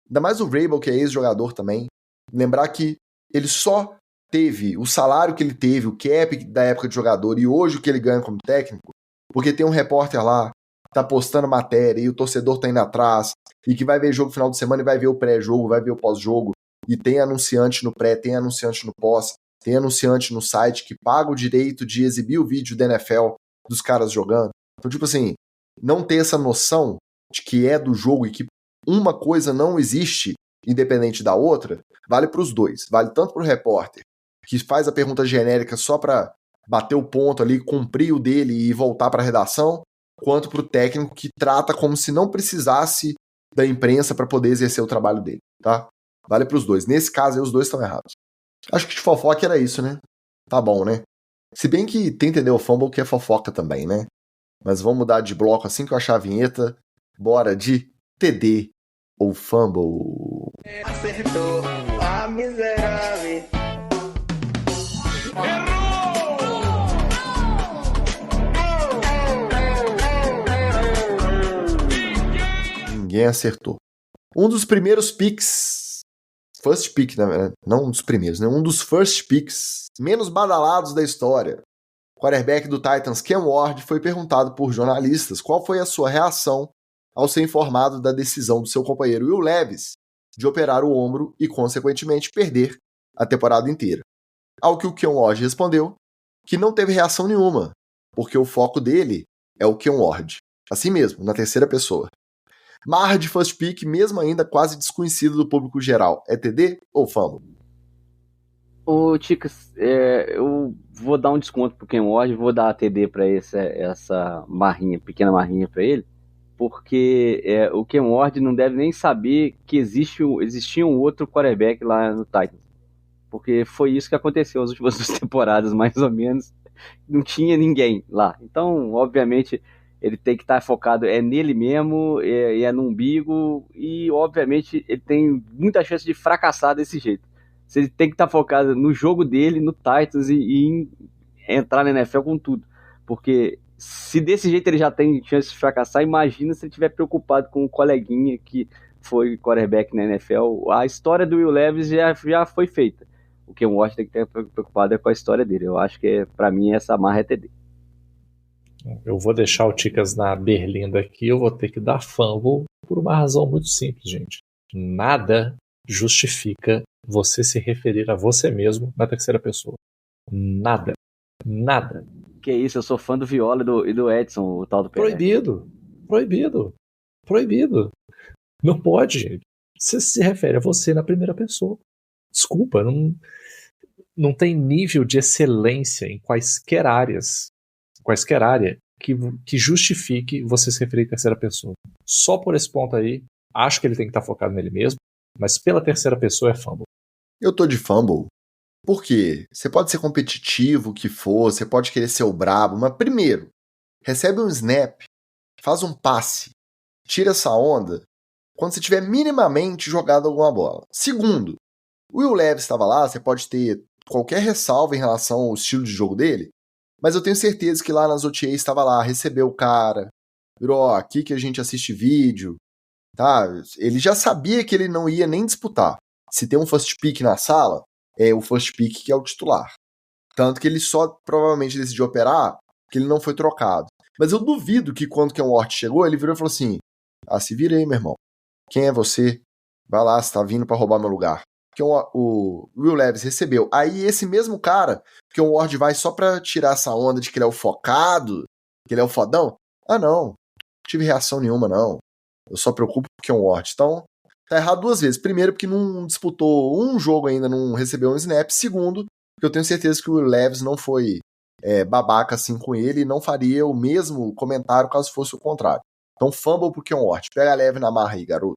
Ainda mais o Vrabel, que é ex-jogador também. Lembrar que ele só teve o salário que ele teve, o cap da época de jogador e hoje o que ele ganha como técnico, porque tem um repórter lá, tá postando matéria e o torcedor tá indo atrás, e que vai ver jogo no final de semana e vai ver o pré-jogo, vai ver o pós-jogo, e tem anunciante no pré, tem anunciante no pós, tem anunciante no site que paga o direito de exibir o vídeo da NFL dos caras jogando. Então, tipo assim, não ter essa noção de que é do jogo e que uma coisa não existe independente da outra, vale para os dois. Vale tanto para o repórter, que faz a pergunta genérica só para bater o ponto ali, cumprir o dele e voltar para a redação, quanto para o técnico que trata como se não precisasse da imprensa para poder exercer o trabalho dele, tá? Vale para os dois. Nesse caso aí, os dois estão errados. Acho que de fofoca era isso, né? Tá bom, né? Se bem que tem entender o fumble que é fofoca também, né? Mas vamos mudar de bloco assim que eu achar a vinheta. Bora de TD ou fumble. Acertou a miserável. Ninguém acertou. Um dos primeiros picks, first pick, né? Não um dos primeiros, né? Um dos first picks menos badalados da história. O quarterback do Titans, Cam Ward, foi perguntado por jornalistas qual foi a sua reação ao ser informado da decisão do seu companheiro Will Levis de operar o ombro e, consequentemente, perder a temporada inteira. Ao que o Cam Ward respondeu que não teve reação nenhuma, porque o foco dele é o Cam Ward. Assim mesmo, na terceira pessoa. Mar de first pick, mesmo ainda quase desconhecido do público geral. É TD ou fumble? Ô, Ticas, eu vou dar um desconto pro Cam Ward, vou dar a TD pra essa marrinha, pequena marrinha pra ele, porque o Cam Ward não deve nem saber que existia um outro quarterback lá no Titans, porque foi isso que aconteceu nas últimas 2 temporadas, mais ou menos, não tinha ninguém lá. Então, obviamente, ele tem que estar focado nele mesmo, no umbigo, e obviamente ele tem muita chance de fracassar desse jeito. Ele tem que estar focado no jogo dele, no Titans, e entrar na NFL com tudo. Porque se desse jeito ele já tem chance de fracassar, imagina se ele estiver preocupado com o coleguinha que foi quarterback na NFL. A história do Will Levis já foi feita. O que o Washington tem que estar preocupado com a história dele. Eu acho que, pra mim, essa marra é TD. Eu vou deixar o Ticas na berlinda aqui, eu vou ter que dar fumble por uma razão muito simples, gente. Nada justifica você se referir a você mesmo na terceira pessoa. Nada. Nada. Que isso, eu sou fã do Viola e do Edson, o tal do Pelé. Proibido. Não pode, gente. Você se refere a você na primeira pessoa. Desculpa, não tem nível de excelência em quaisquer área que justifique você se referir à terceira pessoa. Só por esse ponto aí, acho que ele tem que estar focado nele mesmo, mas pela terceira pessoa é fumble. Eu tô de fumble. Por quê? Você pode ser competitivo, o que for, você pode querer ser o brabo, mas primeiro, recebe um snap, faz um passe, tira essa onda quando você tiver minimamente jogado alguma bola. Segundo, o Will Levis estava lá, você pode ter qualquer ressalva em relação ao estilo de jogo dele, mas eu tenho certeza que lá nas OTAs estava lá, recebeu o cara, virou, ó, aqui que a gente assiste vídeo, tá? Ele já sabia que ele não ia nem disputar. Se tem um first pick na sala, é o first pick que é o titular. Tanto que ele só provavelmente decidiu operar porque ele não foi trocado. Mas eu duvido que quando o Ken Ward chegou, ele virou e falou assim, se vira aí, meu irmão. Quem é você? Vai lá, você tá vindo pra roubar meu lugar. Que o Will Levis recebeu. Aí esse mesmo cara, que o Ward vai só pra tirar essa onda de que ele é o focado, que ele é o fodão. Não, não tive reação nenhuma, não. Eu só preocupo porque é um Ward. Então, tá errado duas vezes. Primeiro, porque não disputou um jogo ainda, não recebeu um snap. Segundo, porque eu tenho certeza que o Will Levis não foi babaca assim com ele e não faria o mesmo comentário caso fosse o contrário. Então, fumble porque é um Ward. Pega leve na marra aí, garoto.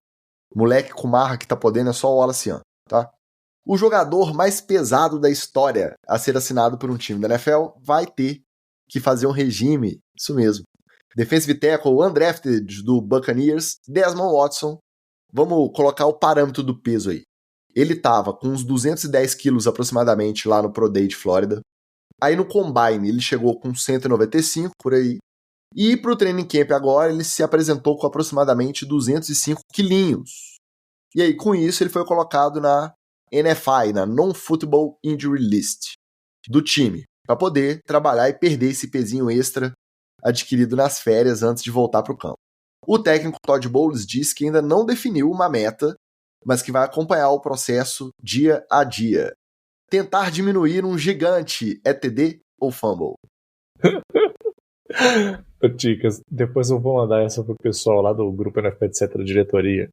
Moleque com marra que tá podendo é só o Wallace, tá? O jogador mais pesado da história a ser assinado por um time da NFL vai ter que fazer um regime, isso mesmo. Defensive tackle undrafted do Buccaneers, Desmond Watson. Vamos colocar o parâmetro do peso aí. Ele tava com uns 210 quilos aproximadamente lá no Pro Day de Flórida. Aí no Combine ele chegou com 195 por aí. E pro training camp agora ele se apresentou com aproximadamente 205 quilinhos. E aí com isso ele foi colocado na NFI, na Non-Football Injury List do time, para poder trabalhar e perder esse pezinho extra adquirido nas férias antes de voltar para o campo. O técnico Todd Bowles diz que ainda não definiu uma meta, mas que vai acompanhar o processo dia a dia. Tentar diminuir um gigante é TD ou fumble? Ticas, depois eu vou mandar essa pro pessoal lá do grupo NFL, etc., da diretoria.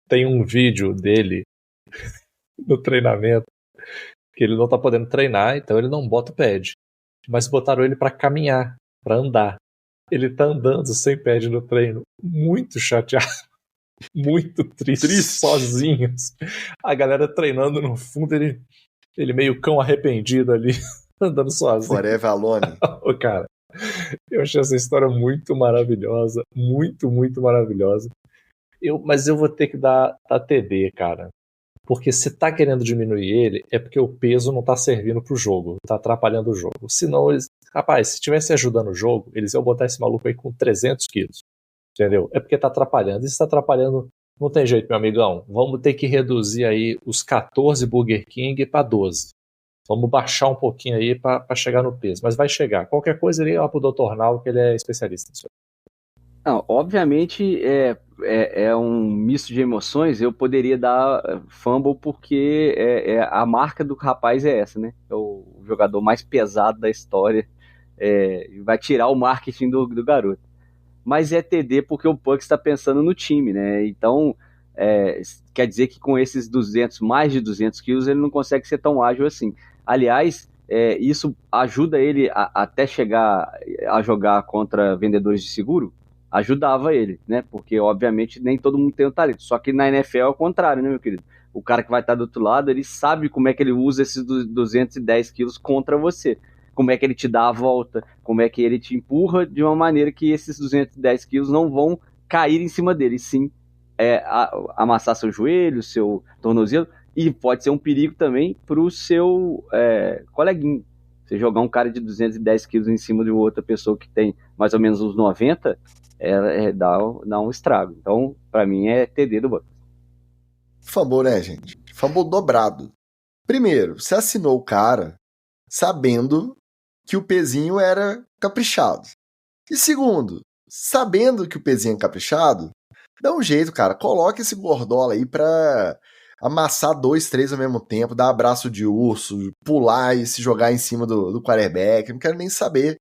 Tem um vídeo dele no treinamento que ele não tá podendo treinar, então ele não bota o pad. Mas botaram ele para caminhar, para andar. Ele tá andando sem pad no treino, muito chateado, muito triste. Sozinho. A galera treinando no fundo, ele meio cão arrependido ali, andando sozinho. Forever alone. Cara, eu achei essa história muito maravilhosa, muito, muito maravilhosa. Mas eu vou ter que dar TD, cara. Porque se tá querendo diminuir ele, é porque o peso não tá servindo pro jogo, tá atrapalhando o jogo. Senão, rapaz, se estivesse ajudando o jogo, eles iam botar esse maluco aí com 300 quilos. Entendeu? É porque tá atrapalhando. E se tá atrapalhando, não tem jeito, meu amigão. Vamos ter que reduzir aí os 14 Burger King pra 12. Vamos baixar um pouquinho aí pra chegar no peso. Mas vai chegar. Qualquer coisa, ele lá pro Dr. Nal, que ele é especialista nisso. Não, obviamente é um misto de emoções. Eu poderia dar fumble porque a marca do rapaz é essa, né? É o jogador mais pesado da história. Vai tirar o marketing do garoto. Mas é TD porque o Bucs está pensando no time, né? Então, quer dizer que com esses mais de 200 quilos, ele não consegue ser tão ágil assim. Aliás, isso ajuda ele até chegar a jogar contra vendedores de seguro. Ajudava ele, né? Porque, obviamente, nem todo mundo tem o talento. Só que na NFL é o contrário, né, meu querido? O cara que vai estar do outro lado, ele sabe como é que ele usa esses 210 quilos contra você. Como é que ele te dá a volta, como é que ele te empurra de uma maneira que esses 210 quilos não vão cair em cima dele, sim amassar seu joelho, seu tornozelo, e pode ser um perigo também para o seu coleguinha. Você jogar um cara de 210 quilos em cima de outra pessoa que tem mais ou menos uns 90, dá um estrago. Então, para mim, é TD do Bucs. Fumble, né, gente? Fumble dobrado. Primeiro, você assinou o cara sabendo que o pezinho era caprichado. E segundo, sabendo que o pezinho é caprichado, dá um jeito, cara. Coloca esse gordola aí pra amassar 2, 3 ao mesmo tempo, dar abraço de urso, pular e se jogar em cima do quarterback. Não quero nem saber.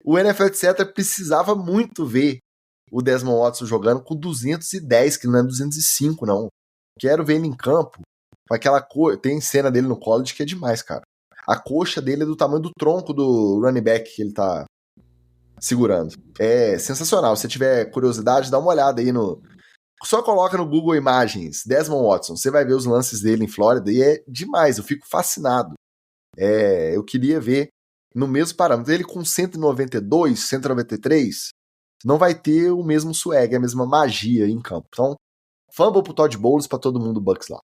O NFL, etc., precisava muito ver o Desmond Watson jogando com 210, que não é 205, não. Quero ver ele em campo com aquela tem cena dele no college que é demais, cara. A coxa dele é do tamanho do tronco do running back que ele tá segurando. É sensacional. Se você tiver curiosidade, dá uma olhada aí Só coloca no Google Imagens Desmond Watson. Você vai ver os lances dele em Flórida e é demais. Eu fico fascinado. Eu queria ver no mesmo parâmetro. Ele com 192, 193, não vai ter o mesmo swag, a mesma magia em campo. Então, fumble pro Todd Bowles pra todo mundo do Bucs lá.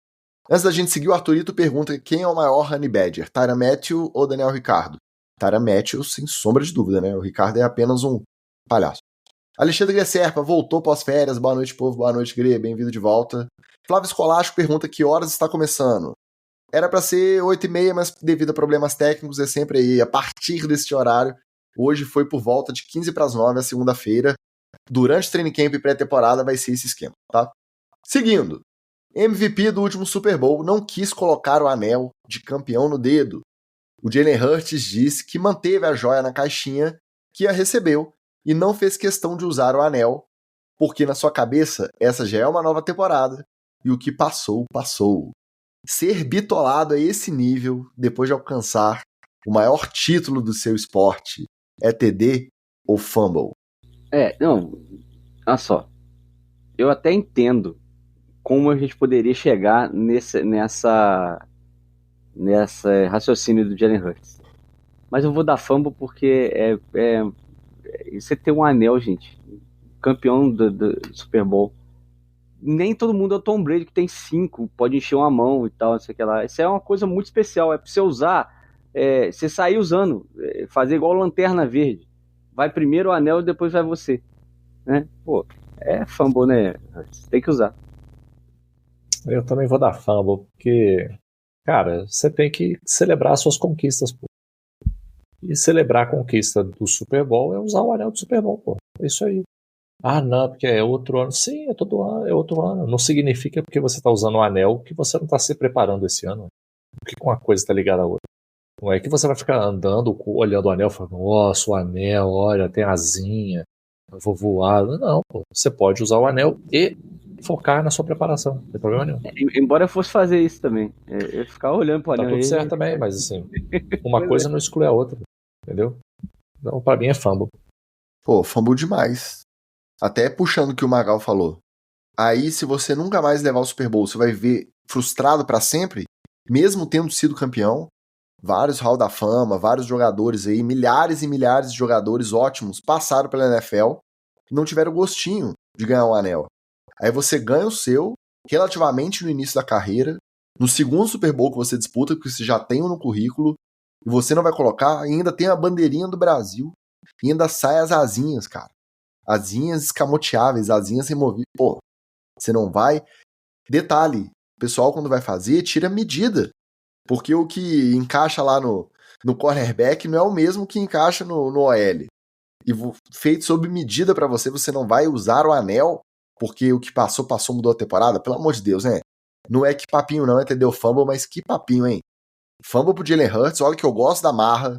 Antes da gente seguir, o Arthurito pergunta quem é o maior Honey Badger, Tyrann Mathieu ou Daniel Ricciardo? Tyrann Mathieu, sem sombra de dúvida, né? O Ricciardo é apenas um palhaço. Alexandre Gresserpa voltou pós-férias. Boa noite, povo. Boa noite, Gre. Bem-vindo de volta. Flávio Escolacho pergunta que horas está começando. Era para ser 8h30, mas devido a problemas técnicos é sempre aí, a partir deste horário. Hoje foi por volta de 8h45, a segunda-feira. Durante training camp e pré-temporada vai ser esse esquema, tá? Seguindo. MVP do último Super Bowl não quis colocar o anel de campeão no dedo. O Jalen Hurts disse que manteve a joia na caixinha que a recebeu e não fez questão de usar o anel, porque na sua cabeça essa já é uma nova temporada e o que passou, passou. Ser bitolado a esse nível, depois de alcançar o maior título do seu esporte, é TD ou fumble? Não, olha só. Eu até entendo como a gente poderia chegar nessa raciocínio do Jalen Hurts. Mas eu vou dar fumble porque você tem um anel, gente. Campeão do Super Bowl. Nem todo mundo é o Tom Brady que tem 5, pode encher uma mão e tal, não sei o que lá. Isso é uma coisa muito especial, é pra você usar, você sair usando, fazer igual Lanterna Verde. Vai primeiro o anel e depois vai você. Né? Pô, é fumble, né? Você tem que usar. Eu também vou dar fumble, porque, cara, você tem que celebrar as suas conquistas, pô. E celebrar a conquista do Super Bowl é usar o anel do Super Bowl, pô. É isso aí. Ah, não, porque é outro ano. Sim, é todo ano, é outro ano. Não significa porque você está usando o anel que você não está se preparando esse ano. Porque uma coisa está ligada à outra. Não é que você vai ficar andando, olhando o anel, falando, nossa, o anel, olha, tem asinha, eu vou voar. Não, pô. Você pode usar o anel e focar na sua preparação. Não tem problema nenhum. Embora eu fosse fazer isso também. Eu ficar olhando pro anel. Tá tudo certo também, mas assim, uma coisa não exclui a outra. Entendeu? Então, pra mim é fumble. Pô, fumble demais. Até puxando o que o Magal falou. Aí, se você nunca mais levar o Super Bowl, você vai ver frustrado pra sempre, mesmo tendo sido campeão. Vários Hall da Fama, vários jogadores aí, milhares e milhares de jogadores ótimos passaram pela NFL e não tiveram gostinho de ganhar um anel. Aí você ganha o seu, relativamente no início da carreira, no segundo Super Bowl que você disputa, porque você já tem um no currículo, e você não vai colocar, ainda tem a bandeirinha do Brasil, e ainda sai as asinhas, cara. Asinhas escamoteáveis, asinhas removíveis. Pô, você não vai... Detalhe, o pessoal quando vai fazer, tira medida. Porque o que encaixa lá no cornerback não é o mesmo que encaixa no OL. E feito sob medida pra você, você não vai usar o anel, porque o que passou, mudou a temporada. Pelo amor de Deus, né? Não é que papinho não, entendeu? Fumble, mas que papinho, hein? Fumble pro Jalen Hurts, olha que eu gosto da marra.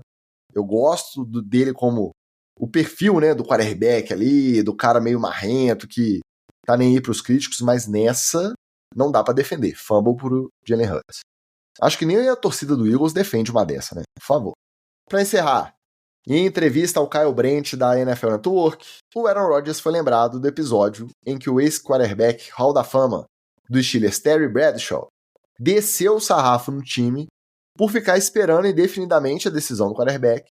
Eu gosto dele como o perfil, né, do quarterback ali, do cara meio marrento, que tá nem aí pros críticos, mas nessa não dá pra defender. Fumble pro Jalen Hurts. Acho que nem a torcida do Eagles defende uma dessa, né? Por favor. Pra encerrar, em entrevista ao Kyle Brandt da NFL Network, o Aaron Rodgers foi lembrado do episódio em que o ex-quarterback Hall da Fama do Steelers, Terry Bradshaw, desceu o sarrafo no time por ficar esperando indefinidamente a decisão do quarterback,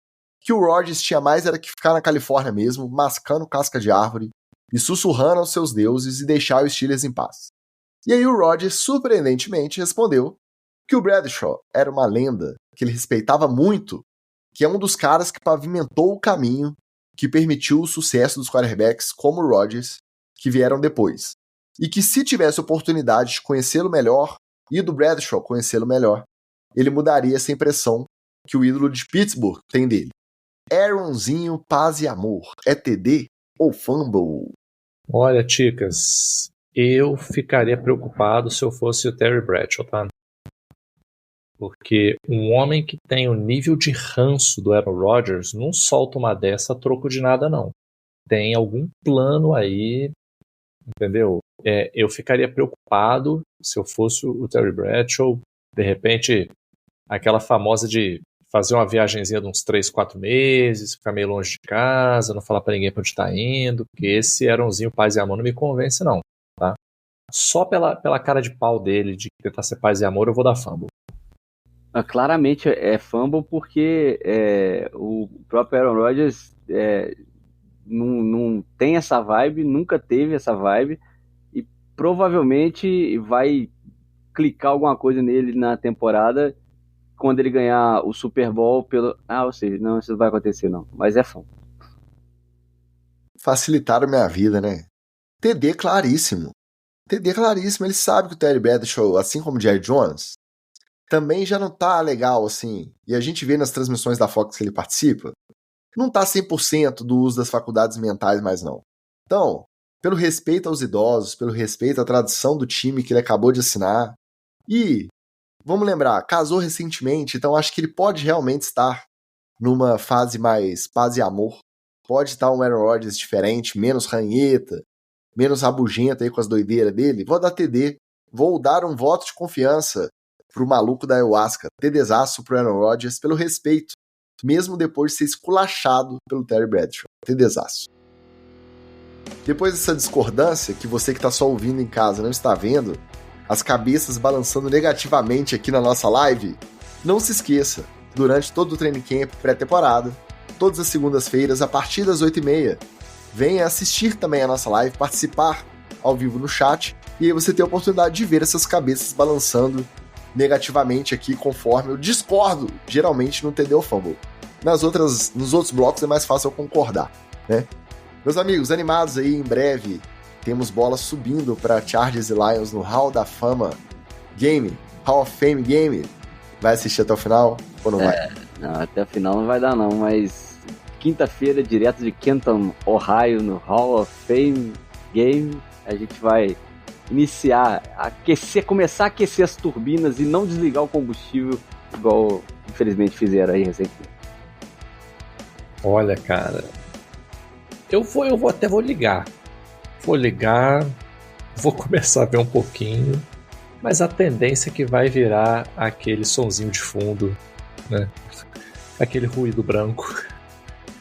que o Rodgers tinha mais era que ficar na Califórnia mesmo, mascando casca de árvore e sussurrando aos seus deuses e deixar os Steelers em paz. E aí o Rodgers, surpreendentemente, respondeu que o Bradshaw era uma lenda que ele respeitava muito, que é um dos caras que pavimentou o caminho que permitiu o sucesso dos quarterbacks como o Rodgers, que vieram depois. E que se tivesse oportunidade de conhecê-lo melhor e do Bradshaw conhecê-lo melhor, ele mudaria essa impressão que o ídolo de Pittsburgh tem dele. Aaronzinho, paz e amor, é TD ou fumble? Olha, Ticas, eu ficaria preocupado se eu fosse o Terry Bradshaw, tá? Porque um homem que tem o nível de ranço do Aaron Rodgers não solta uma dessa a troco de nada, não. Tem algum plano aí, entendeu? Eu ficaria preocupado se eu fosse o Terry Bradshaw, de repente, aquela famosa de fazer uma viagenzinha de uns 3, 4 meses, ficar meio longe de casa, não falar pra ninguém pra onde tá indo, porque esse Aaronzinho paz e amor não me convence, não, tá? Só pela cara de pau dele de tentar ser paz e amor, eu vou dar fumble. Claramente é fumble porque o próprio Aaron Rodgers não tem essa vibe, nunca teve essa vibe e provavelmente vai clicar alguma coisa nele na temporada quando ele ganhar o Super Bowl ou seja, não, isso não vai acontecer não, mas é fumble. facilitaram minha vida, né? TD claríssimo. TD claríssimo. Ele sabe que o Terry Bradshaw, assim como o Jerry Jones, também já não tá legal, assim. E a gente vê nas transmissões da Fox que ele participa, não tá 100% do uso das faculdades mentais mais não. Então, pelo respeito aos idosos, pelo respeito à tradição do time que ele acabou de assinar, e, vamos lembrar, casou recentemente, então acho que ele pode realmente estar numa fase mais paz e amor. Pode estar um Aaron Rodgers diferente, menos ranheta, menos rabugento aí com as doideiras dele. Vou dar TD, vou dar um voto de confiança pro maluco da ayahuasca, TDzaço pro Aaron Rodgers, pelo respeito, mesmo depois de ser esculachado pelo Terry Bradshaw. TDzaço. Depois dessa discordância, que você que está só ouvindo em casa não está vendo, as cabeças balançando negativamente aqui na nossa live, não se esqueça, durante todo o training camp pré-temporada, todas as segundas-feiras, a partir das 8h30, venha assistir também a nossa live, participar ao vivo no chat, e aí você tem a oportunidade de ver essas cabeças balançando negativamente aqui, conforme eu discordo, geralmente no TD ou Fumble. Nos outros blocos é mais fácil eu concordar, né? Meus amigos, animados aí, em breve temos bola subindo para Chargers e Lions no Hall da Fama Game, Hall of Fame Game. Vai assistir até o final ou não vai? Não, até o final não vai dar não, mas quinta-feira, direto de Canton, Ohio, no Hall of Fame Game, a gente vai iniciar, começar a aquecer as turbinas e não desligar o combustível, igual infelizmente fizeram aí recentemente. Olha, cara, eu vou ligar. Vou ligar, vou começar a ver um pouquinho, mas a tendência é que vai virar aquele sonzinho de fundo, né? Aquele ruído branco.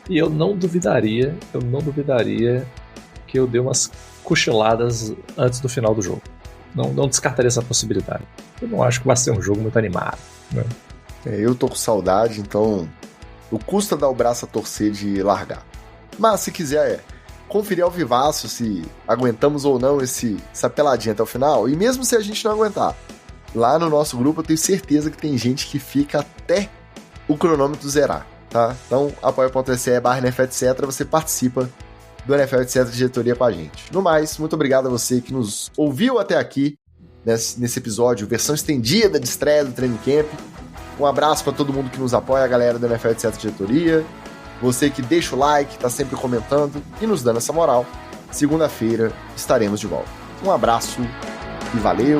E eu não duvidaria que eu dê umas cochiladas antes do final do jogo. Não descartaria essa possibilidade. Eu não acho que vai ser um jogo muito animado, né? Eu tô com saudade, então o custa dar o braço a torcer de largar. Mas se quiser conferir ao vivaço se aguentamos ou não essa peladinha até o final, e mesmo se a gente não aguentar, lá no nosso grupo eu tenho certeza que tem gente que fica até o cronômetro zerar, tá? Então, apoia.se/NFL, etc., você participa do NFL, etc., diretoria com a gente. No mais, muito obrigado a você que nos ouviu até aqui, nesse episódio, versão estendida de estreia do Training Camp. Um abraço para todo mundo que nos apoia, a galera do NFL, etc., diretoria. Você que deixa o like, tá sempre comentando e nos dando essa moral. Segunda-feira estaremos de volta. Um abraço e valeu!